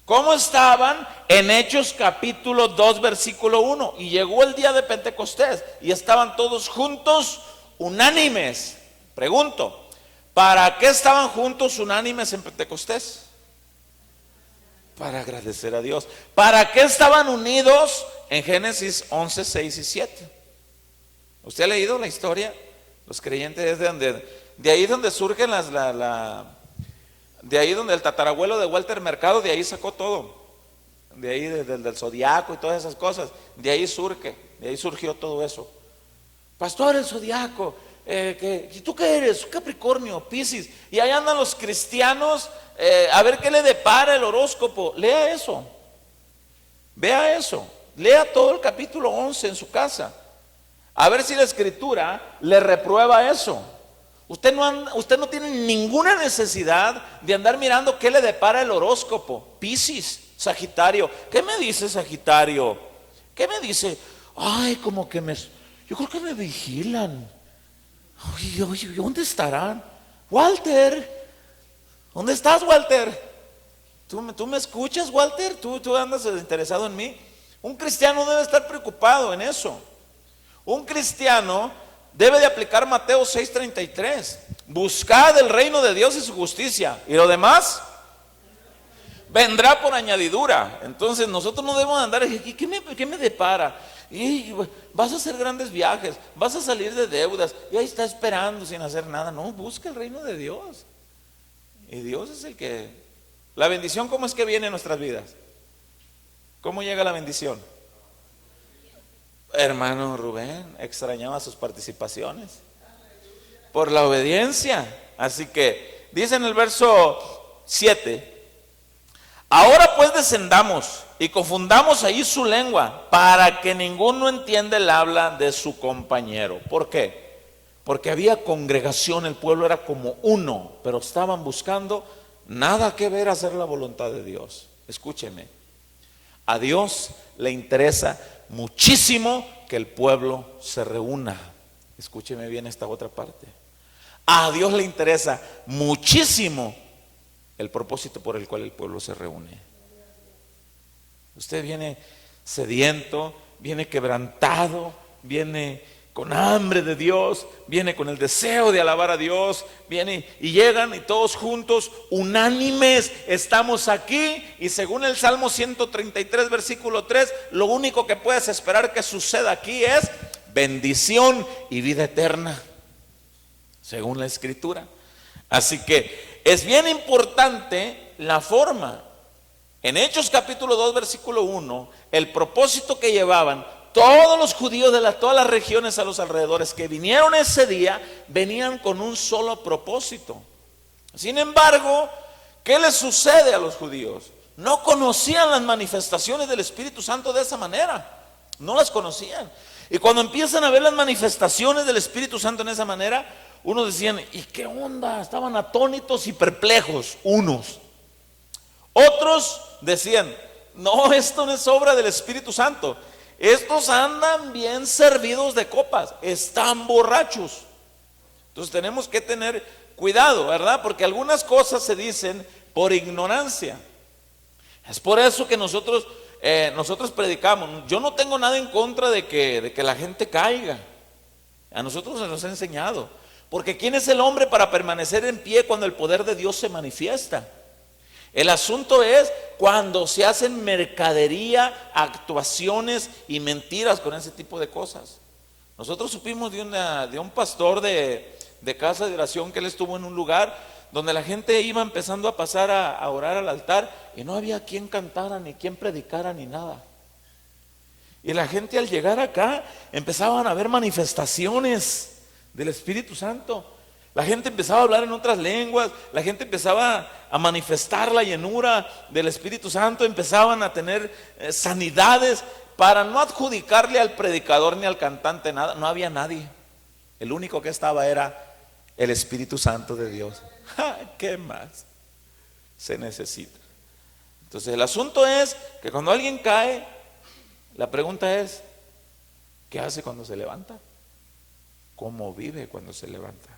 ¿Cómo estaban? En Hechos capítulo 2 versículo 1. Y llegó el día de Pentecostés y estaban todos juntos, unánimes. Pregunto, ¿para qué estaban juntos, unánimes en Pentecostés? Para agradecer a Dios. ¿Para qué estaban unidos en Génesis 11, 6 y 7? ¿Usted ha leído la historia? Los creyentes de ahí donde surgen de ahí donde el tatarabuelo de Walter Mercado, de ahí sacó todo. De ahí del zodiaco y todas esas cosas. De ahí surgió todo eso. Pastor, el zodiaco. ¿Y tú qué eres? Capricornio, Piscis. Y ahí andan los cristianos a ver qué le depara el horóscopo. Lea eso. Vea eso. Lea todo el capítulo 11 en su casa. A ver si la escritura le reprueba eso. Usted no tiene ninguna necesidad de andar mirando qué le depara el horóscopo. Piscis, Sagitario. ¿Qué me dice Sagitario? ¿Qué me dice? Ay, yo creo que me vigilan. Oye, ¿dónde estarán? Walter, ¿dónde estás, Walter? ¿Tú me escuchas, Walter? ¿Tú andas interesado en mí? Un cristiano debe estar preocupado en eso. Un cristiano debe de aplicar Mateo 6:33. Buscad el reino de Dios y su justicia, y lo demás vendrá por añadidura. Entonces nosotros no debemos andar aquí. ¿Qué me depara? Y vas a hacer grandes viajes, vas a salir de deudas, y ahí está esperando sin hacer nada. No, busca el reino de Dios. Y Dios es el que... La bendición, ¿cómo es que viene en nuestras vidas? ¿Cómo llega la bendición? Hermano Rubén extrañaba sus participaciones por la obediencia. Así que dice en el verso 7: ahora pues descendamos y confundamos ahí su lengua, para que ninguno entienda el habla de su compañero. ¿Por qué? Porque había congregación, el pueblo era como uno, pero estaban buscando nada que ver hacer la voluntad de Dios. Escúcheme, a Dios le interesa muchísimo que el pueblo se reúna. Escúcheme bien esta otra parte. A Dios le interesa muchísimo el propósito por el cual el pueblo se reúne. Usted viene sediento, viene quebrantado, viene con hambre de Dios, viene con el deseo de alabar a Dios, viene y llegan y todos juntos, unánimes, estamos aquí, y según el Salmo 133 versículo 3, lo único que puedes esperar que suceda aquí es bendición y vida eterna, según la Escritura. Así que es bien importante la forma. En Hechos capítulo 2 versículo 1, el propósito que llevaban todos los judíos de todas las regiones a los alrededores que vinieron ese día, venían con un solo propósito. Sin embargo, ¿qué les sucede a los judíos? No conocían las manifestaciones del Espíritu Santo de esa manera, no las conocían. Y cuando empiezan a ver las manifestaciones del Espíritu Santo en esa manera, unos decían, ¿y qué onda? Estaban atónitos y perplejos unos. Otros decían, no, esto no es obra del Espíritu Santo. Estos andan bien servidos de copas, están borrachos. Entonces tenemos que tener cuidado, ¿verdad? Porque algunas cosas se dicen por ignorancia. Es por eso que nosotros predicamos. Yo no tengo nada en contra de que la gente caiga. A nosotros se nos ha enseñado. Porque ¿quién es el hombre para permanecer en pie cuando el poder de Dios se manifiesta? El asunto es cuando se hacen mercadería, actuaciones y mentiras con ese tipo de cosas. Nosotros supimos de un pastor de casa de oración que él estuvo en un lugar donde la gente iba empezando a pasar a orar al altar y no había quien cantara, ni quien predicara, ni nada. Y la gente al llegar acá empezaban a ver manifestaciones del Espíritu Santo. La gente empezaba a hablar en otras lenguas, la gente empezaba a manifestar la llenura del Espíritu Santo, empezaban a tener sanidades. Para no adjudicarle al predicador ni al cantante nada, no había nadie. El único que estaba era el Espíritu Santo de Dios. ¿Qué más se necesita? Entonces el asunto es que cuando alguien cae, la pregunta es, ¿qué hace cuando se levanta? ¿Cómo vive cuando se levanta?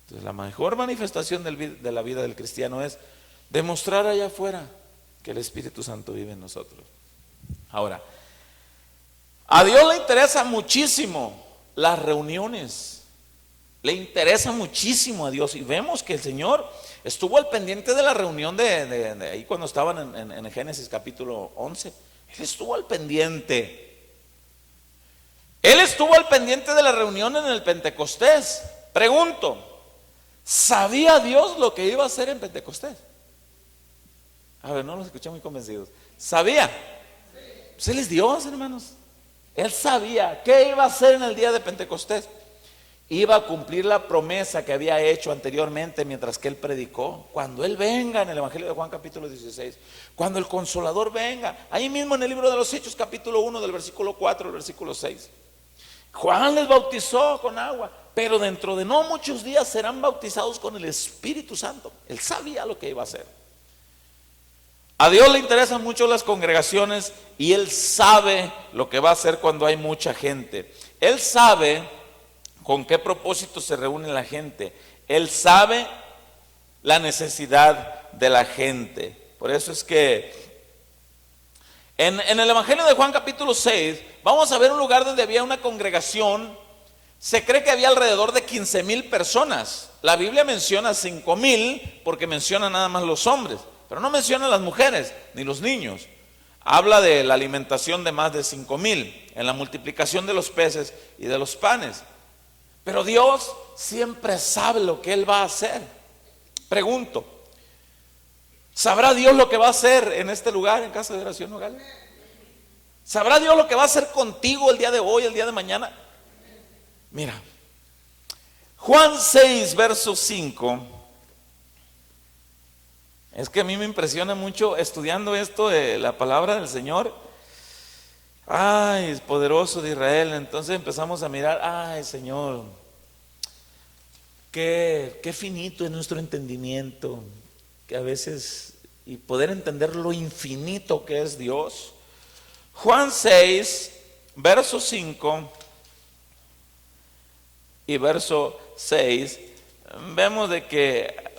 Entonces la mejor manifestación de la vida del cristiano es demostrar allá afuera que el Espíritu Santo vive en nosotros. Ahora, a Dios le interesa muchísimo las reuniones, le interesa muchísimo a Dios, y vemos que el Señor estuvo al pendiente de la reunión de ahí cuando estaban en Génesis capítulo 11. Él estuvo al pendiente. Él estuvo al pendiente de la reunión en el Pentecostés. Pregunto, ¿sabía Dios lo que iba a hacer en Pentecostés? A ver, no los escuché muy convencidos. ¿Sabía? Pues Él es Dios, hermanos. Él sabía qué iba a hacer en el día de Pentecostés. Iba a cumplir la promesa que había hecho anteriormente mientras que Él predicó. Cuando Él venga, en el Evangelio de Juan capítulo 16, cuando el Consolador venga, ahí mismo en el libro de los Hechos capítulo 1 del versículo 4 al versículo 6, Juan les bautizó con agua, pero dentro de no muchos días serán bautizados con el Espíritu Santo. Él sabía lo que iba a hacer. A Dios le interesan mucho las congregaciones y Él sabe lo que va a hacer cuando hay mucha gente. Él sabe con qué propósito se reúne la gente. Él sabe la necesidad de la gente. Por eso es que en el Evangelio de Juan capítulo 6 vamos a ver un lugar donde había una congregación. Se cree que había alrededor de 15,000 personas. La Biblia menciona 5,000 porque menciona nada más los hombres, pero no menciona las mujeres ni los niños. Habla de la alimentación de más de 5,000, en la multiplicación de los peces y de los panes. Pero Dios siempre sabe lo que Él va a hacer. Pregunto, ¿sabrá Dios lo que va a hacer en este lugar, en Casa de Oración Nogales? ¿Sabrá Dios lo que va a hacer contigo el día de hoy, el día de mañana? Mira, Juan 6, verso 5. Es que a mí me impresiona mucho estudiando esto de la palabra del Señor. Ay, es poderoso de Israel. Entonces empezamos a mirar, ay Señor, qué finito es nuestro entendimiento, que a veces, y poder entender lo infinito que es Dios. Juan 6, verso 5 y verso 6, vemos de que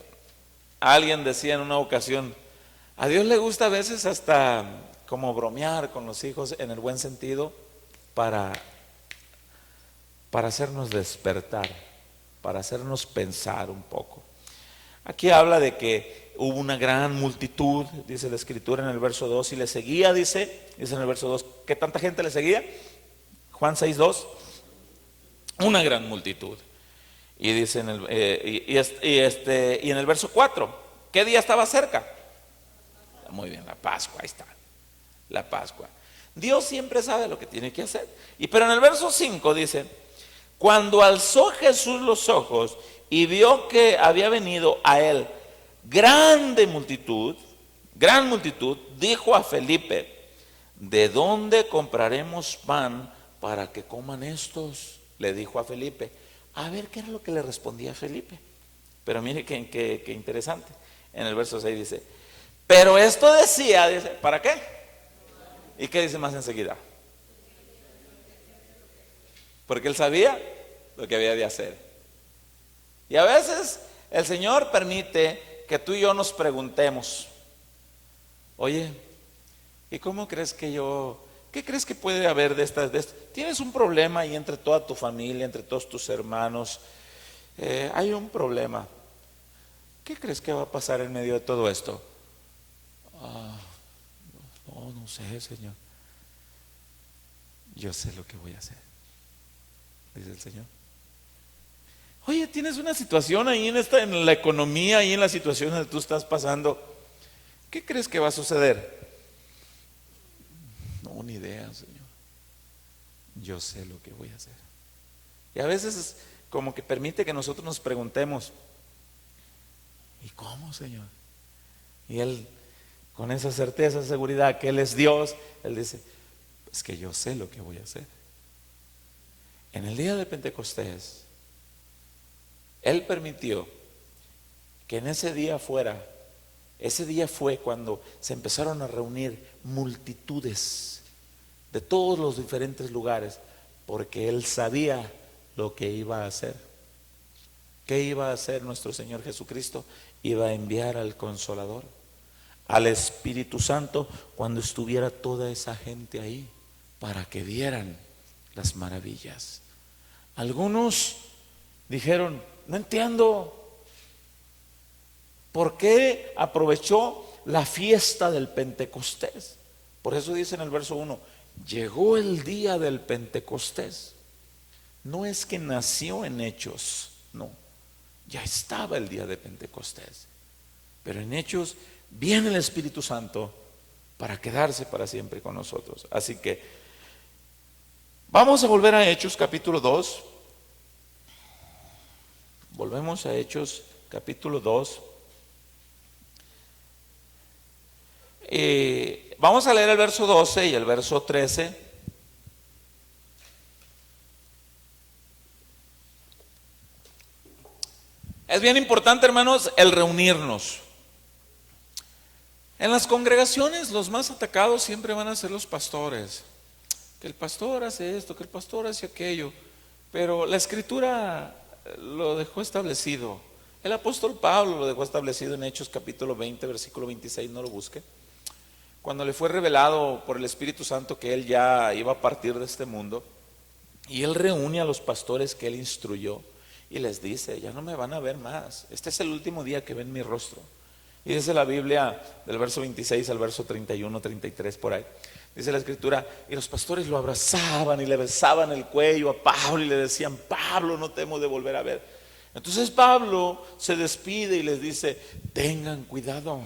Alguien decía en una ocasión, a Dios le gusta a veces hasta como bromear con los hijos en el buen sentido para hacernos despertar, para hacernos pensar un poco. Aquí habla de que hubo una gran multitud, dice la escritura en el verso 2, y le seguía, dice en el verso 2, ¿qué tanta gente le seguía? Juan 6:2, una gran multitud. Y dice en el verso 4, ¿qué día estaba cerca? Muy bien, la Pascua, ahí está, la Pascua. Dios siempre sabe lo que tiene que hacer. Pero en el verso 5 dice, cuando alzó Jesús los ojos y vio que había venido a él gran multitud, dijo a Felipe, ¿de dónde compraremos pan para que coman estos? Le dijo a Felipe. A ver qué era lo que le respondía a Felipe. Pero mire qué interesante. En el verso 6 dice, pero esto decía, dice, ¿para qué? ¿Y qué dice más enseguida? Porque él sabía lo que había de hacer. Y a veces el Señor permite que tú y yo nos preguntemos, oye, ¿y cómo crees que qué crees que puede haber de estas? Tienes un problema ahí entre toda tu familia, entre todos tus hermanos, hay un problema. ¿Qué crees que va a pasar en medio de todo esto? No sé, Señor. Yo sé lo que voy a hacer, dice el Señor. Oye, tienes una situación ahí en la economía, ahí en la situación donde tú estás pasando. ¿Qué crees que va a suceder? No, ni idea, Señor. Yo sé lo que voy a hacer. Y a veces es como que permite que nosotros nos preguntemos, ¿y cómo, Señor? Y Él, con esa certeza, seguridad que Él es Dios, Él dice, es que yo sé lo que voy a hacer. En el día de Pentecostés, Él permitió que en ese día fue cuando se empezaron a reunir multitudes de todos los diferentes lugares, porque Él sabía lo que iba a hacer. ¿Qué iba a hacer nuestro Señor Jesucristo? Iba a enviar al Consolador, al Espíritu Santo, cuando estuviera toda esa gente ahí, para que vieran las maravillas. Algunos dijeron, no entiendo por qué aprovechó la fiesta del Pentecostés. Por eso dice en el verso 1, llegó el día del Pentecostés. No es que nació en Hechos, no, ya estaba el día de Pentecostés. Pero en Hechos viene el Espíritu Santo para quedarse para siempre con nosotros. Así que vamos a volver a Hechos capítulo 2. Volvemos a Hechos capítulo 2. Vamos a leer el verso 12 y el verso 13. Es bien importante, hermanos, el reunirnos. En las congregaciones los más atacados siempre van a ser los pastores. Que el pastor hace esto, que el pastor hace aquello. Pero la Escritura lo dejó establecido. El apóstol Pablo lo dejó establecido en Hechos capítulo 20, versículo 26, no lo busque. Cuando le fue revelado por el Espíritu Santo que él ya iba a partir de este mundo, y él reúne a los pastores que él instruyó y les dice, ya no me van a ver más, este es el último día que ven mi rostro. Y dice la Biblia del verso 26 al verso 31, 33 por ahí, dice la Escritura, y los pastores lo abrazaban y le besaban el cuello a Pablo y le decían, Pablo, no te hemos de volver a ver. Entonces Pablo se despide y les dice, tengan cuidado,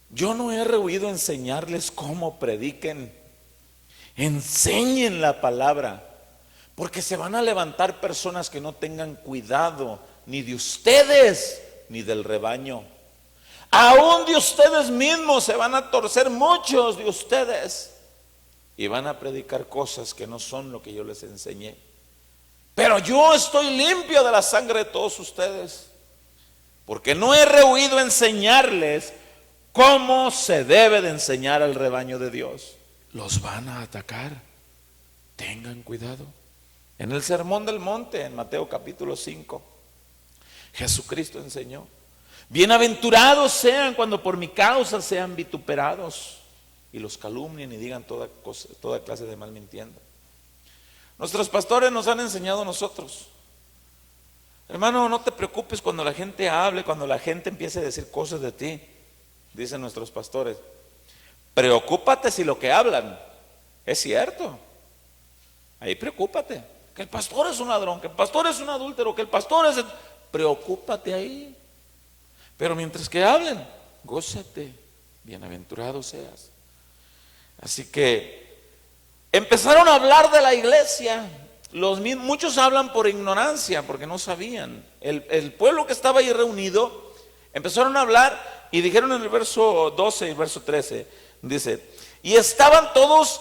yo no he rehuido enseñarles cómo prediquen, enseñen la palabra, porque se van a levantar personas que no tengan cuidado ni de ustedes ni del rebaño. Aún de ustedes mismos se van a torcer muchos de ustedes y van a predicar cosas que no son lo que yo les enseñé. Pero yo estoy limpio de la sangre de todos ustedes, porque no he rehuido enseñarles cómo se debe de enseñar al rebaño de Dios. Los van a atacar, tengan cuidado. En el Sermón del Monte, en Mateo capítulo 5, Jesucristo enseñó. Bienaventurados sean cuando por mi causa sean vituperados y los calumnien y digan toda clase de mal mintiendo. Nuestros pastores nos han enseñado a nosotros: hermano, no te preocupes cuando la gente hable, cuando la gente empiece a decir cosas de ti. Dicen nuestros pastores: preocúpate si lo que hablan es cierto. Ahí preocúpate. Que el pastor es un ladrón, que el pastor es un adúltero, que el pastor es... Preocúpate ahí. Pero mientras que hablen, gózate, bienaventurado seas. Así que empezaron a hablar de la iglesia. Muchos hablan por ignorancia, porque no sabían. El pueblo que estaba ahí reunido empezaron a hablar y dijeron en el verso 12 y verso 13, dice: y estaban todos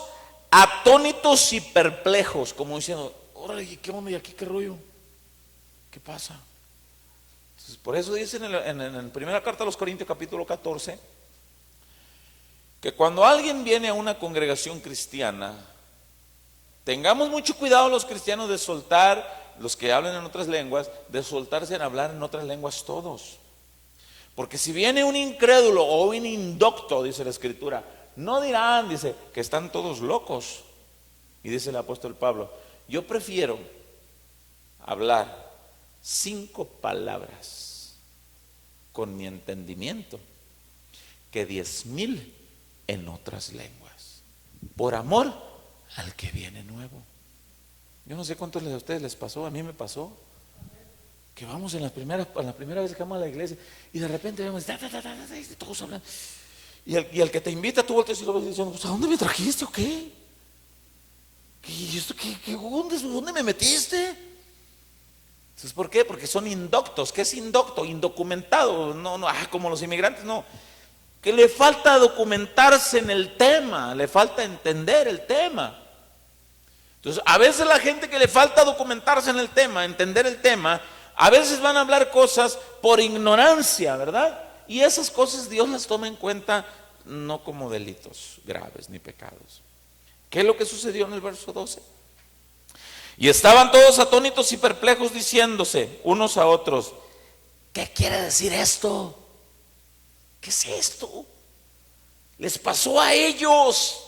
atónitos y perplejos, como diciendo: órale, ¿qué onda? ¿Y aquí qué rollo? ¿Qué pasa? Entonces, por eso dicen en primera carta a los Corintios capítulo 14 que cuando alguien viene a una congregación cristiana, tengamos mucho cuidado los cristianos de soltar, los que hablan en otras lenguas, de soltarse en hablar en otras lenguas todos. Porque si viene un incrédulo o un indocto, dice la Escritura, no dirán, dice, que están todos locos. Y dice el apóstol Pablo: yo prefiero hablar 5 palabras con mi entendimiento que 10,000 en otras lenguas, por amor al que viene nuevo. Yo no sé cuántos de ustedes les pasó, a mí me pasó, que vamos en la primera vez que vamos a la iglesia y de repente vemos todos hablan, y el que te invita, tú volteas y lo ves diciendo: pues, ¿a dónde me trajiste o qué? ¿Dónde me metiste? Entonces, ¿por qué? Porque son indoctos. ¿Qué es indocto? Indocumentado. No, como los inmigrantes, no. Que le falta documentarse en el tema, le falta entender el tema. Entonces, a veces la gente que le falta documentarse en el tema, entender el tema, a veces van a hablar cosas por ignorancia, ¿verdad? Y esas cosas Dios las toma en cuenta no como delitos graves ni pecados. ¿Qué es lo que sucedió en el verso 12? Y estaban todos atónitos y perplejos, diciéndose unos a otros: ¿qué quiere decir esto? ¿Qué es esto? Les pasó a ellos,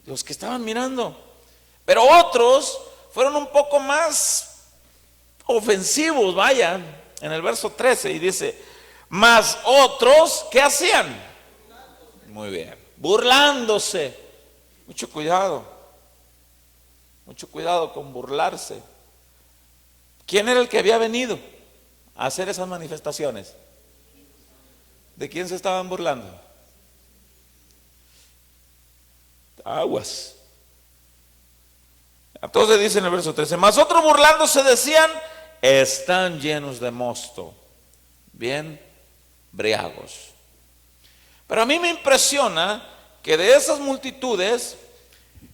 los que estaban mirando. Pero otros fueron un poco más ofensivos, vaya, en el verso 13, y dice: mas otros, ¿qué hacían? Muy bien, burlándose. Mucho cuidado con burlarse. ¿Quién era el que había venido a hacer esas manifestaciones? ¿De quién se estaban burlando? Aguas. Entonces dice en el verso 13: mas otros burlándose decían: están llenos de mosto, bien briagos. Pero a mí me impresiona que de esas multitudes,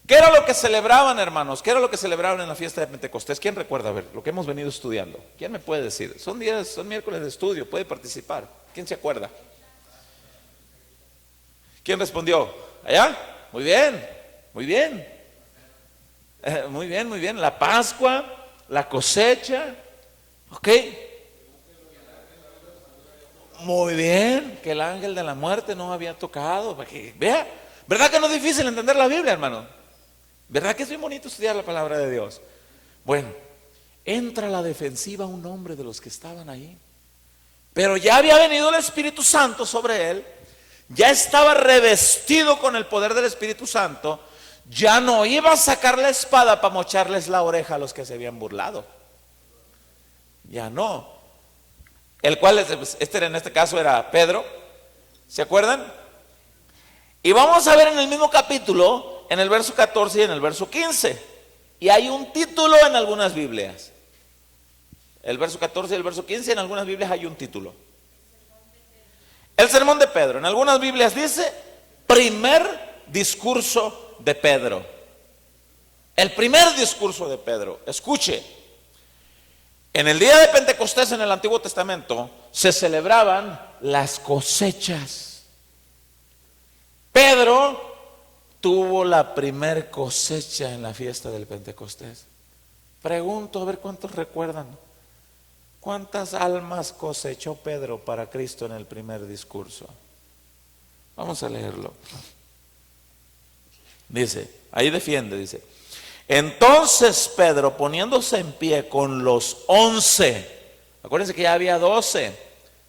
¿qué era lo que celebraban, hermanos? ¿Qué era lo que celebraban en la fiesta de Pentecostés? ¿Quién recuerda? A ver, lo que hemos venido estudiando. ¿Quién me puede decir? Son miércoles de estudio, puede participar. ¿Quién se acuerda? ¿Quién respondió? ¿Allá? Muy bien, muy bien. Muy bien. La Pascua, la cosecha. ¿Ok? Muy bien, que el ángel de la muerte no había tocado. Vea, ¿verdad que no es difícil entender la Biblia, hermano? ¿Verdad que es bien bonito estudiar la palabra de Dios? Bueno, entra a la defensiva un hombre de los que estaban ahí, pero ya había venido el Espíritu Santo sobre él, ya estaba revestido con el poder del Espíritu Santo, ya no iba a sacar la espada para mocharles la oreja a los que se habían burlado. Ya no. El cual, en este caso era Pedro, ¿se acuerdan? Y vamos a ver en el mismo capítulo, en el verso 14 y en el verso 15. Y hay un título en algunas Biblias. El verso 14 y el verso 15, en algunas Biblias hay un título. El sermón de Pedro. En algunas Biblias dice: primer discurso de Pedro. El primer discurso de Pedro. Escuche. En el día de Pentecostés en el Antiguo Testamento se celebraban las cosechas. Pedro tuvo la primer cosecha en la fiesta del Pentecostés. Pregunto a ver cuántos recuerdan. ¿Cuántas almas cosechó Pedro para Cristo en el primer discurso? Vamos a leerlo. Dice, ahí defiende, dice: entonces Pedro, poniéndose en pie con los 11, acuérdense que ya había 12,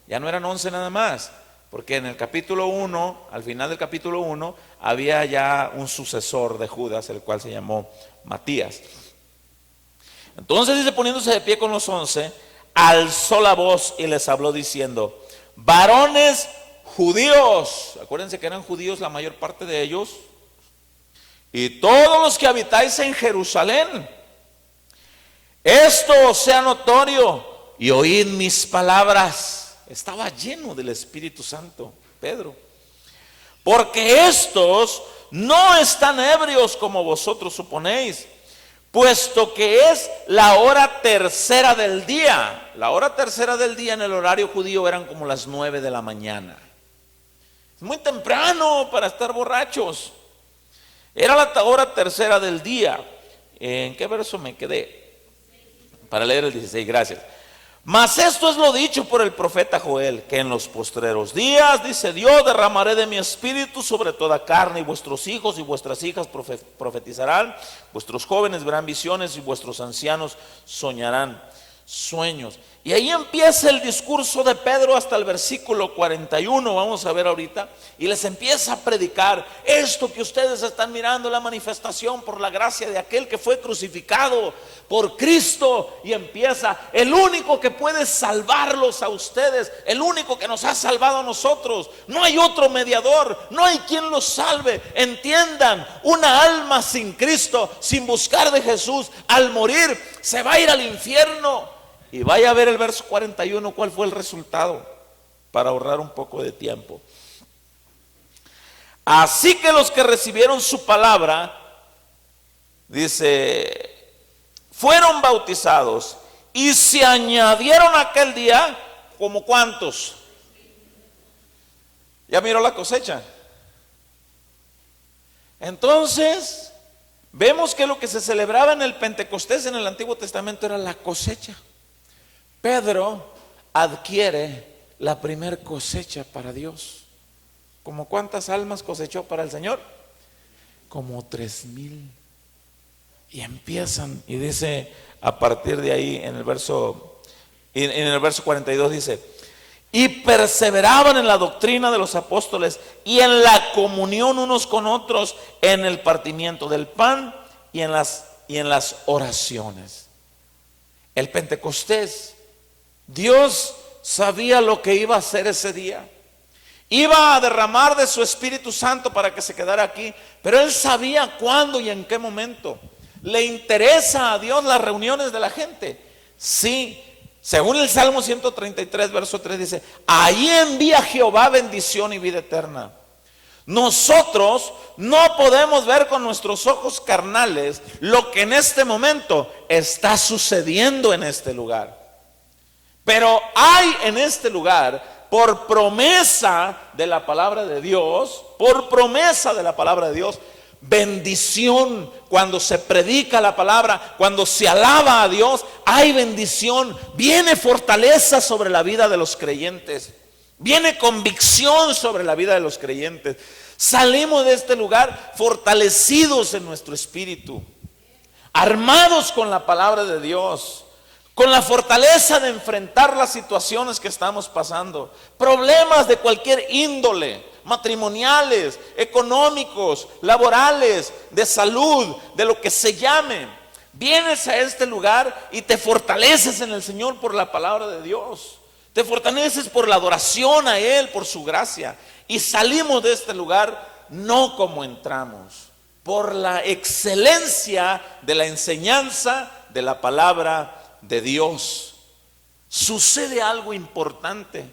ya no eran 11 nada más, porque en el capítulo 1, al final del capítulo 1, había ya un sucesor de Judas, el cual se llamó Matías. Entonces dice, poniéndose de pie con los 11, alzó la voz y les habló diciendo: varones judíos, acuérdense que eran judíos la mayor parte de ellos, y todos los que habitáis en Jerusalén, esto os sea notorio y oíd mis palabras. Estaba lleno del Espíritu Santo Pedro, porque estos no están ebrios como vosotros suponéis, puesto que es la hora tercera del día. La hora tercera del día en el horario judío eran como las 9 de la mañana. Es muy temprano para estar borrachos. Era la hora tercera del día. ¿En qué verso me quedé? Para leer el 16, gracias. Mas esto es lo dicho por el profeta Joel, que en los postreros días, dice Dios, derramaré de mi espíritu sobre toda carne, y vuestros hijos y vuestras hijas profetizarán, vuestros jóvenes verán visiones y vuestros ancianos soñarán sueños. Y ahí empieza el discurso de Pedro hasta el versículo 41, vamos a ver ahorita, y les empieza a predicar esto que ustedes están mirando, la manifestación por la gracia de aquel que fue crucificado por Cristo, y empieza: el único que puede salvarlos a ustedes, el único que nos ha salvado a nosotros, no hay otro mediador, no hay quien los salve. Entiendan, una alma sin Cristo, sin buscar de Jesús, al morir se va a ir al infierno. Y vaya a ver el verso 41, cuál fue el resultado, para ahorrar un poco de tiempo. Así que los que recibieron su palabra, dice, fueron bautizados y se añadieron aquel día, ¿como cuántos? ¿Ya miró la cosecha? Entonces, vemos que lo que se celebraba en el Pentecostés en el Antiguo Testamento era la cosecha. Pedro adquiere la primer cosecha para Dios. ¿Cómo cuántas almas cosechó para el Señor? Como 3,000. Y empiezan, y dice a partir de ahí en el verso 42 dice: y perseveraban en la doctrina de los apóstoles y en la comunión unos con otros, en el partimiento del pan y en las oraciones. El Pentecostés, Dios sabía lo que iba a hacer ese día. Iba a derramar de su Espíritu Santo para que se quedara aquí, pero Él sabía cuándo y en qué momento. ¿Le interesa a Dios las reuniones de la gente? Sí. Según el Salmo 133, verso 3 dice: ahí envía Jehová bendición y vida eterna. Nosotros no podemos ver con nuestros ojos carnales lo que en este momento está sucediendo en este lugar. Pero hay en este lugar, por promesa de la palabra de Dios, bendición. Cuando se predica la palabra, cuando se alaba a Dios, hay bendición. Viene fortaleza sobre la vida de los creyentes. Viene convicción sobre la vida de los creyentes. Salimos de este lugar fortalecidos en nuestro espíritu, armados con la palabra de Dios, con la fortaleza de enfrentar las situaciones que estamos pasando, problemas de cualquier índole, matrimoniales, económicos, laborales, de salud, de lo que se llame. Vienes a este lugar y te fortaleces en el Señor por la palabra de Dios. Te fortaleces por la adoración a Él, por su gracia. Y salimos de este lugar no como entramos, por la excelencia de la enseñanza de la palabra de Dios. Sucede algo importante.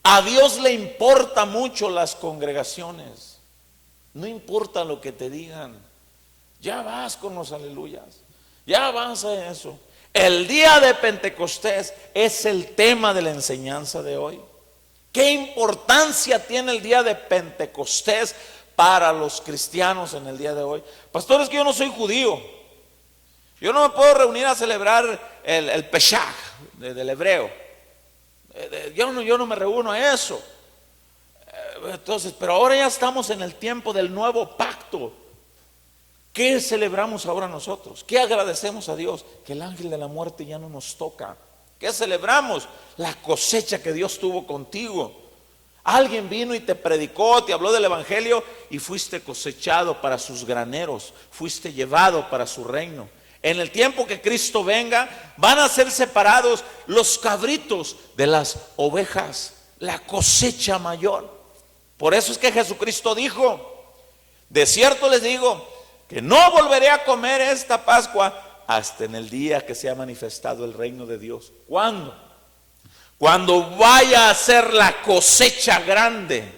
A Dios le importa mucho las congregaciones. No importa lo que te digan. Ya vas con los aleluyas. Ya vas a eso. El día de Pentecostés es el tema de la enseñanza de hoy. ¿Qué importancia tiene el día de Pentecostés para los cristianos en el día de hoy? Pastor, es que yo no soy judío. Yo no me puedo reunir a celebrar el Pesaj. del hebreo. Yo no me reúno a eso. Entonces, pero ahora ya estamos en el tiempo del nuevo pacto. ¿Qué celebramos ahora nosotros? ¿Qué agradecemos a Dios? Que el ángel de la muerte ya no nos toca. ¿Qué celebramos? La cosecha que Dios tuvo contigo. Alguien vino y te predicó, te habló del evangelio y fuiste cosechado para sus graneros, fuiste llevado para su reino. En el tiempo que Cristo venga, van a ser separados los cabritos de las ovejas, la cosecha mayor. Por eso es que Jesucristo dijo: de cierto les digo que no volveré a comer esta Pascua hasta en el día que se ha manifestado el reino de Dios. ¿Cuándo? Cuando vaya a ser la cosecha grande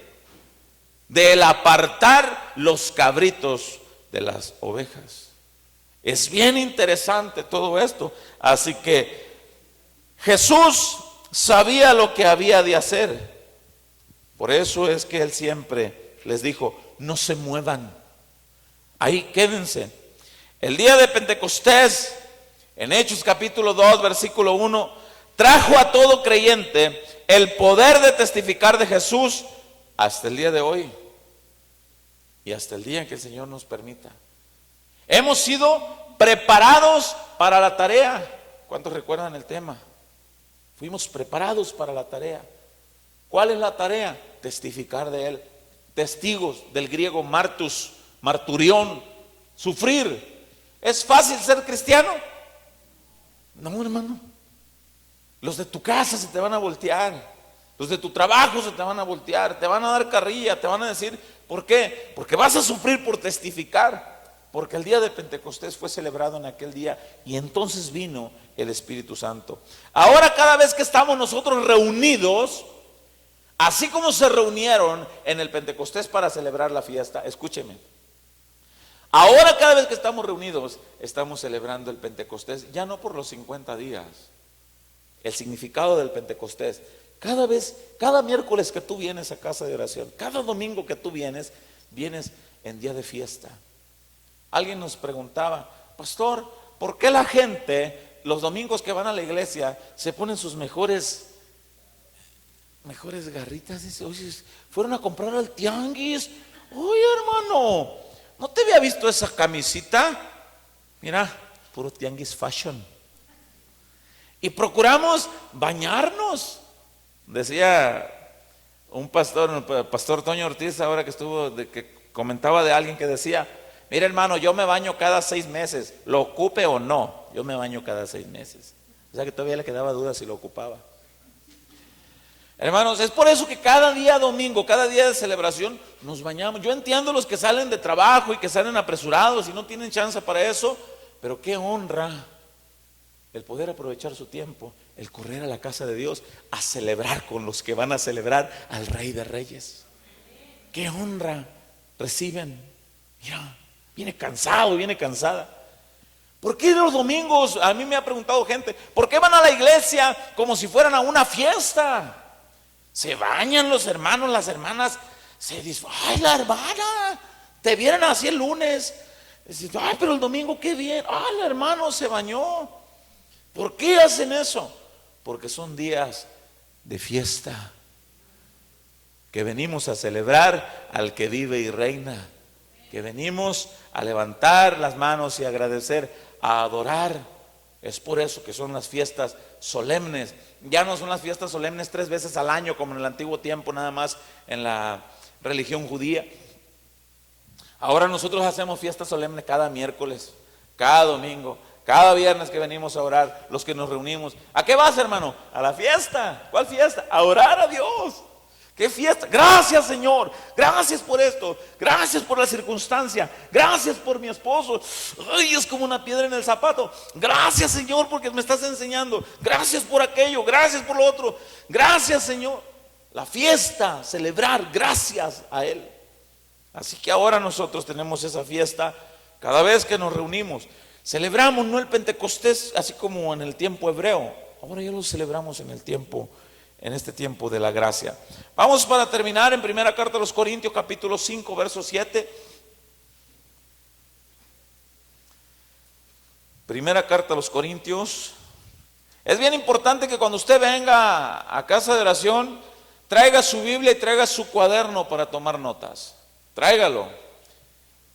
del apartar los cabritos de las ovejas. Es bien interesante todo esto. Así que Jesús sabía lo que había de hacer. Por eso es que Él siempre les dijo: no se muevan, ahí quédense. El día de Pentecostés, en Hechos capítulo 2, versículo 1, trajo a todo creyente el poder de testificar de Jesús hasta el día de hoy y hasta el día en que el Señor nos permita. Hemos sido preparados para la tarea. ¿Cuántos recuerdan el tema? Fuimos preparados para la tarea. ¿Cuál es la tarea? Testificar de Él. Testigos, del griego martus, marturión, sufrir. ¿Es fácil ser cristiano? No, hermano. Los de tu casa se te van a voltear, los de tu trabajo se te van a voltear, te van a dar carrilla, te van a decir, ¿por qué? Porque vas a sufrir por testificar, porque el día de Pentecostés fue celebrado en aquel día y entonces vino el Espíritu Santo. Ahora cada vez que estamos nosotros reunidos, así como se reunieron en el Pentecostés para celebrar la fiesta, escúcheme, ahora cada vez que estamos reunidos, estamos celebrando el Pentecostés, ya no por los 50 días. El significado del Pentecostés: cada miércoles que tú vienes a casa de oración, cada domingo que tú vienes en día de fiesta. Alguien nos preguntaba: pastor, ¿por qué la gente los domingos que van a la iglesia se ponen sus mejores garritas? Dice: oye, fueron a comprar al tianguis. Oye, hermano, ¿no te había visto esa camisita? Mira, puro tianguis fashion. Y procuramos bañarnos. Decía un pastor, el pastor Toño Ortiz, ahora que estuvo, que comentaba de alguien que decía: mira, hermano, yo me baño cada 6 meses, lo ocupe o no, yo me baño cada 6 meses. O sea que todavía le quedaba duda si lo ocupaba. Hermanos, es por eso que cada día domingo, cada día de celebración nos bañamos. Yo entiendo los que salen de trabajo y que salen apresurados y no tienen chance para eso, pero qué honra el poder aprovechar su tiempo, el correr a la casa de Dios a celebrar con los que van a celebrar al Rey de Reyes. Qué honra reciben. Mira, viene cansado, viene cansada. ¿Por qué los domingos? A mí me ha preguntado gente: ¿por qué van a la iglesia como si fueran a una fiesta? Se bañan los hermanos, las hermanas, se dicen: ay, la hermana, te vieron así el lunes. Dicen: ay, pero el domingo qué bien. Ah, el hermano se bañó. ¿Por qué hacen eso? Porque son días de fiesta, que venimos a celebrar al que vive y reina, que venimos a levantar las manos y agradecer, a adorar. Es por eso que son las fiestas solemnes. Ya no son las fiestas solemnes 3 veces al año como en el antiguo tiempo, nada más en la religión judía. Ahora nosotros hacemos fiestas solemnes cada miércoles, cada domingo, cada viernes que venimos a orar, los que nos reunimos. ¿A qué vas, hermano? A la fiesta. ¿Cuál fiesta? A orar a Dios. ¿Qué fiesta? Gracias, Señor. Gracias por esto. Gracias por la circunstancia. Gracias por mi esposo. Ay, es como una piedra en el zapato. Gracias, Señor, porque me estás enseñando. Gracias por aquello. Gracias por lo otro. Gracias, Señor. La fiesta, celebrar, gracias a Él. Así que ahora nosotros tenemos esa fiesta cada vez que nos reunimos. Celebramos no el Pentecostés así como en el tiempo hebreo, ahora ya lo celebramos en este tiempo de la gracia. Vamos para terminar en primera carta a los Corintios capítulo 5 verso 7. Primera carta a los Corintios. Es bien importante que cuando usted venga a casa de oración, traiga su Biblia y traiga su cuaderno para tomar notas. Tráigalo,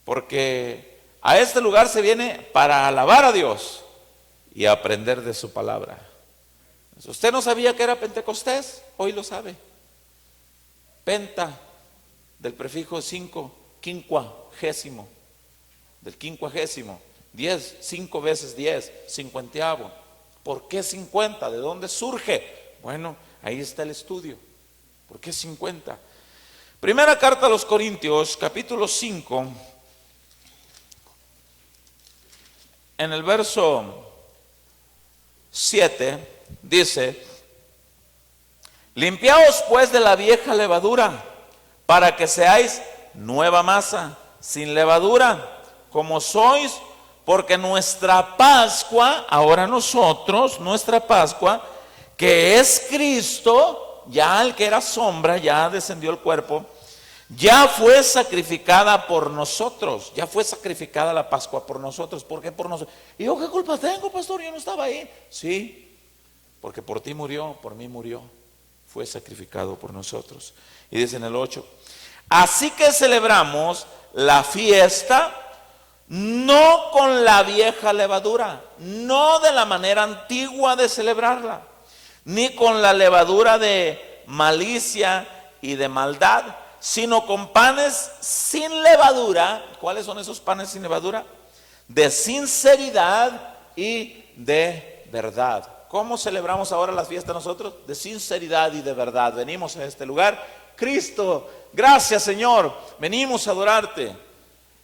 porque a este lugar se viene para alabar a Dios y aprender de su palabra. ¿Usted no sabía que era Pentecostés? Hoy lo sabe. Penta, del prefijo 5, quincuagésimo, del quincuagésimo, 10, 5 veces 10, cincuenteavo. ¿Por qué 50? ¿De dónde surge? Bueno, ahí está el estudio. ¿Por qué 50? Primera carta a los Corintios, capítulo 5, en el verso 7, dice: limpiaos pues de la vieja levadura, para que seáis nueva masa, sin levadura, como sois, porque nuestra Pascua, ahora nosotros, nuestra Pascua, que es Cristo, ya el que era sombra, ya descendió el cuerpo, ya fue sacrificada por nosotros, ya fue sacrificada la Pascua por nosotros. ¿Por qué por nosotros? ¿Y yo qué culpa tengo, pastor? Yo no estaba ahí. Sí, porque por ti murió, por mí murió, fue sacrificado por nosotros. Y dice en el 8, así que celebramos la fiesta no con la vieja levadura, no de la manera antigua de celebrarla, ni con la levadura de malicia y de maldad, sino con panes sin levadura. ¿Cuáles son esos panes sin levadura? De sinceridad y de verdad. ¿Cómo celebramos ahora la fiesta nosotros? De sinceridad y de verdad. Venimos a este lugar. Cristo, gracias Señor, venimos a adorarte.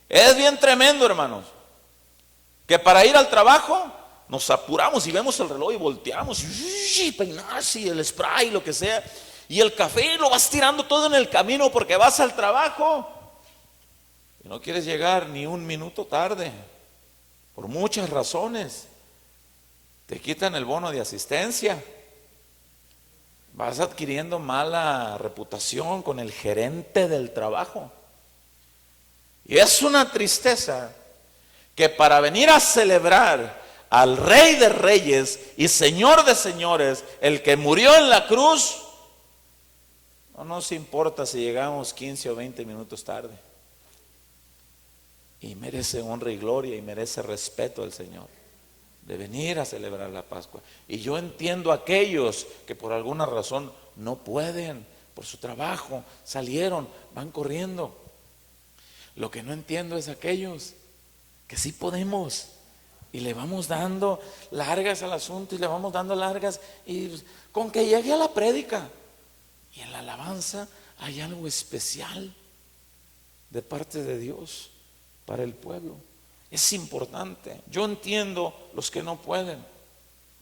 Es bien tremendo, hermanos, que para ir al trabajo nos apuramos y vemos el reloj y volteamos y peinarse y el spray, lo que sea, y el café lo vas tirando todo en el camino porque vas al trabajo y no quieres llegar ni un minuto tarde, por muchas razones. Te quitan el bono de asistencia, vas adquiriendo mala reputación con el gerente del trabajo. Y es una tristeza que para venir a celebrar al Rey de Reyes y Señor de Señores, el que murió en la cruz, no nos importa si llegamos 15 o 20 minutos tarde. Y merece honra y gloria y merece respeto al Señor de venir a celebrar la Pascua. Y yo entiendo a aquellos que por alguna razón no pueden, por su trabajo, salieron, van corriendo. Lo que no entiendo es aquellos que sí podemos y le vamos dando largas al asunto y le vamos dando largas, y con que llegue a la prédica y en la alabanza hay algo especial de parte de Dios para el pueblo. Es importante. Yo entiendo los que no pueden,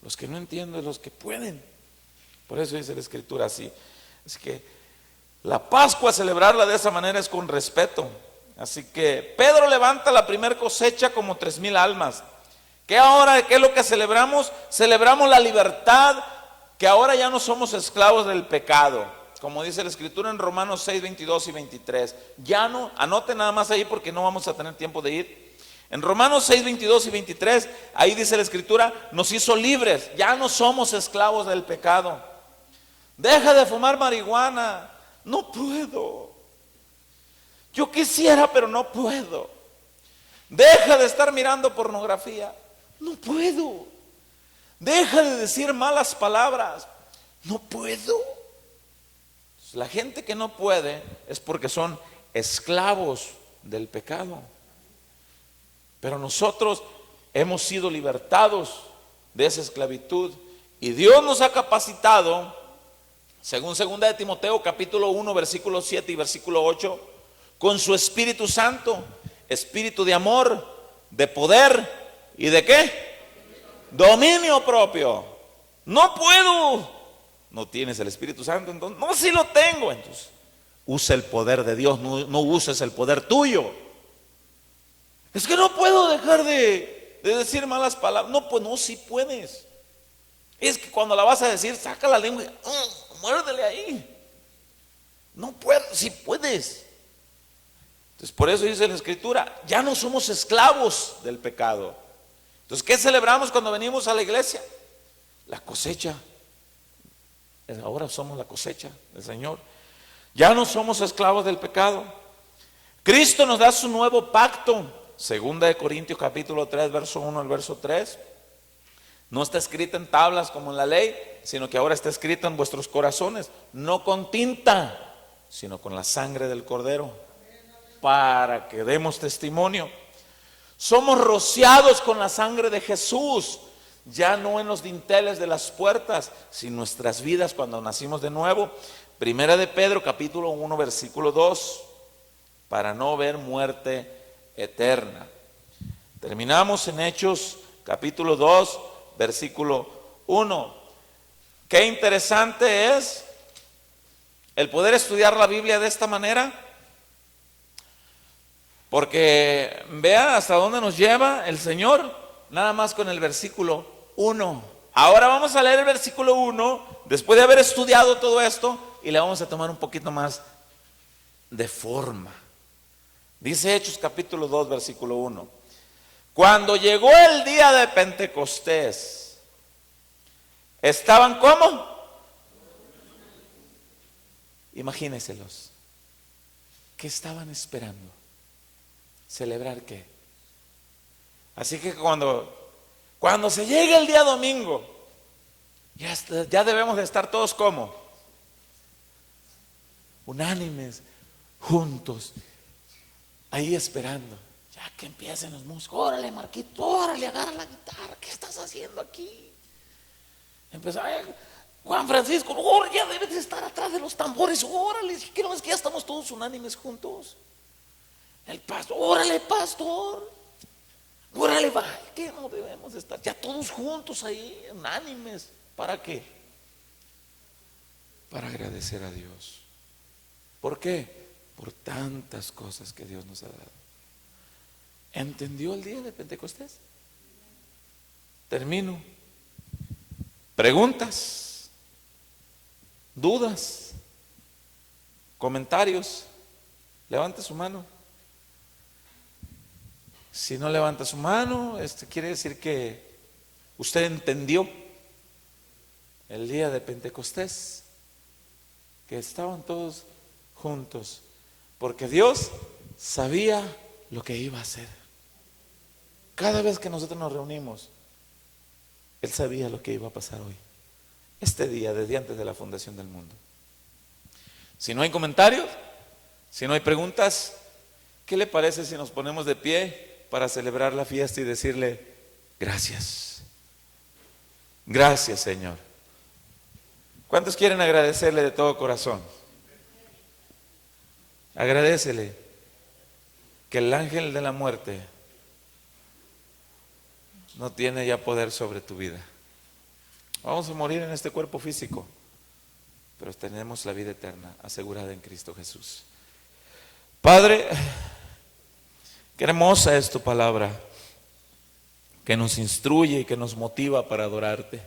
los que no entiendo los que pueden. Por eso dice la Escritura así. Es que la Pascua, celebrarla de esa manera es con respeto. Así que Pedro levanta la primer cosecha como 3,000 almas. ¿Qué ahora? ¿Qué es lo que celebramos? Celebramos la libertad, que ahora ya no somos esclavos del pecado. Como dice la Escritura en Romanos 6, 22 y 23. Ya no, anote nada más ahí porque no vamos a tener tiempo de ir. En Romanos 6, 22 y 23, ahí dice la Escritura, nos hizo libres, ya no somos esclavos del pecado. Deja de fumar marihuana. No puedo. Yo quisiera, pero no puedo. Deja de estar mirando pornografía. No puedo. Deja de decir malas palabras. No puedo. La gente que no puede es porque son esclavos del pecado. Pero nosotros hemos sido libertados de esa esclavitud y Dios nos ha capacitado, según 2 de Timoteo capítulo 1 versículo 7 y versículo 8, con su Espíritu Santo, espíritu de amor, de poder y de ¿qué? Dominio propio. No puedo. No tienes el Espíritu Santo, entonces no, sí lo tengo. Entonces usa el poder de Dios, no uses el poder tuyo. Es que no puedo dejar de decir malas palabras. No, pues no, sí puedes. Es que cuando la vas a decir, saca la lengua y muérdele ahí. No puedo, sí puedes. Entonces por eso dice la Escritura, ya no somos esclavos del pecado. Entonces, ¿qué celebramos cuando venimos a la iglesia? la cosecha. Ahora somos la cosecha del Señor. Ya no somos esclavos del pecado. Cristo nos da su nuevo pacto. Segunda de Corintios capítulo 3, verso 1 al verso 3. No está escrita en tablas como en la ley, sino que ahora está escrita en vuestros corazones, no con tinta, sino con la sangre del Cordero, para que demos testimonio. Somos rociados con la sangre de Jesús, ya no en los dinteles de las puertas, sino en nuestras vidas cuando nacimos de nuevo. Primera de Pedro capítulo 1 versículo 2, para no ver muerte eterna. Terminamos en Hechos capítulo 2 versículo 1. Qué interesante es el poder estudiar la Biblia de esta manera, porque vea hasta dónde nos lleva el Señor, nada más con el versículo 1. Ahora vamos a leer el versículo 1, después de haber estudiado todo esto, y le vamos a tomar un poquito más de forma. Dice Hechos capítulo 2 versículo 1. Cuando llegó el día de Pentecostés, ¿estaban cómo? Imagínenselos. ¿Qué estaban esperando? ¿Celebrar qué? Así que cuando se llegue el día domingo, ya debemos de estar todos como unánimes, juntos, ahí esperando. Ya que empiecen los músicos. Órale, Marquito, órale, agarra la guitarra. ¿Qué estás haciendo aquí? Empezó, Juan Francisco, órale, ya debes de estar atrás de los tambores. Órale, ¿qué no es que ya estamos todos unánimes juntos? El pastor, órale, pastor. Órale, va, ¿qué no debemos de estar? Ya todos juntos ahí, unánimes. ¿Para qué? Para agradecer a Dios. ¿Por qué? Por tantas cosas que Dios nos ha dado. ¿Entendió el día de Pentecostés? Termino. Preguntas, dudas, comentarios. Levante su mano. Si no levanta su mano, quiere decir que usted entendió el día de Pentecostés, que estaban todos juntos, porque Dios sabía lo que iba a hacer. Cada vez que nosotros nos reunimos, Él sabía lo que iba a pasar hoy, este día, desde antes de la fundación del mundo. Si no hay comentarios, si no hay preguntas, ¿qué le parece si nos ponemos de pie para celebrar la fiesta y decirle gracias? Gracias, Señor. ¿Cuántos quieren agradecerle de todo corazón? Agradécele que el ángel de la muerte no tiene ya poder sobre tu vida. Vamos a morir en este cuerpo físico, pero tenemos la vida eterna asegurada en Cristo Jesús. Padre, qué hermosa es tu palabra, que nos instruye y que nos motiva para adorarte.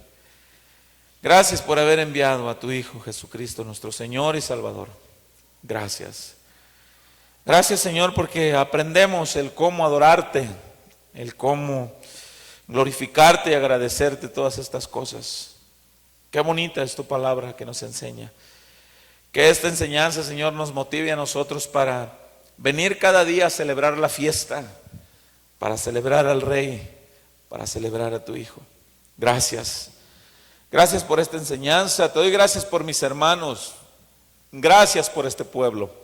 Gracias por haber enviado a tu Hijo Jesucristo, nuestro Señor y Salvador. Gracias. Gracias, Señor, porque aprendemos el cómo adorarte, el cómo glorificarte y agradecerte todas estas cosas. Qué bonita es tu palabra que nos enseña. Que esta enseñanza, Señor, nos motive a nosotros para venir cada día a celebrar la fiesta, para celebrar al Rey, para celebrar a tu Hijo. Gracias. Gracias por esta enseñanza. Te doy gracias por mis hermanos. Gracias por este pueblo.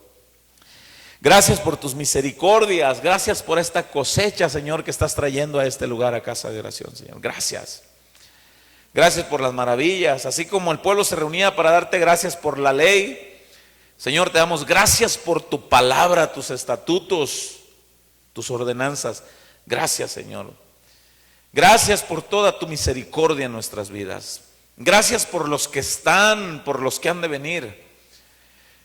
Gracias por tus misericordias. Gracias por esta cosecha, Señor, que estás trayendo a este lugar, a casa de oración, Señor. Gracias. Gracias por las maravillas. Así como el pueblo se reunía para darte gracias por la ley, Señor, te damos gracias por tu palabra, tus estatutos, tus ordenanzas. Gracias, Señor. Gracias por toda tu misericordia en nuestras vidas. Gracias por los que están, por los que han de venir.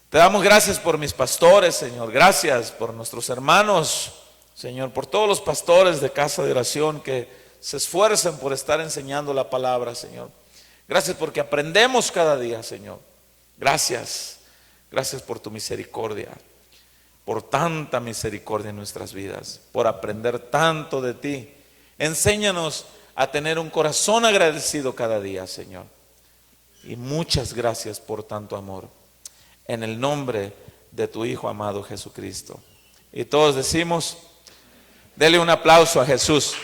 Te damos gracias por mis pastores, Señor. Gracias por nuestros hermanos, Señor, por todos los pastores de casa de oración que se esfuerzan por estar enseñando la palabra, Señor. Gracias porque aprendemos cada día, Señor. Gracias. Gracias por tu misericordia, por tanta misericordia en nuestras vidas, por aprender tanto de ti. Enséñanos a tener un corazón agradecido cada día, Señor. Y muchas gracias por tanto amor. En el nombre de tu Hijo amado Jesucristo. Y todos decimos, dele un aplauso a Jesús.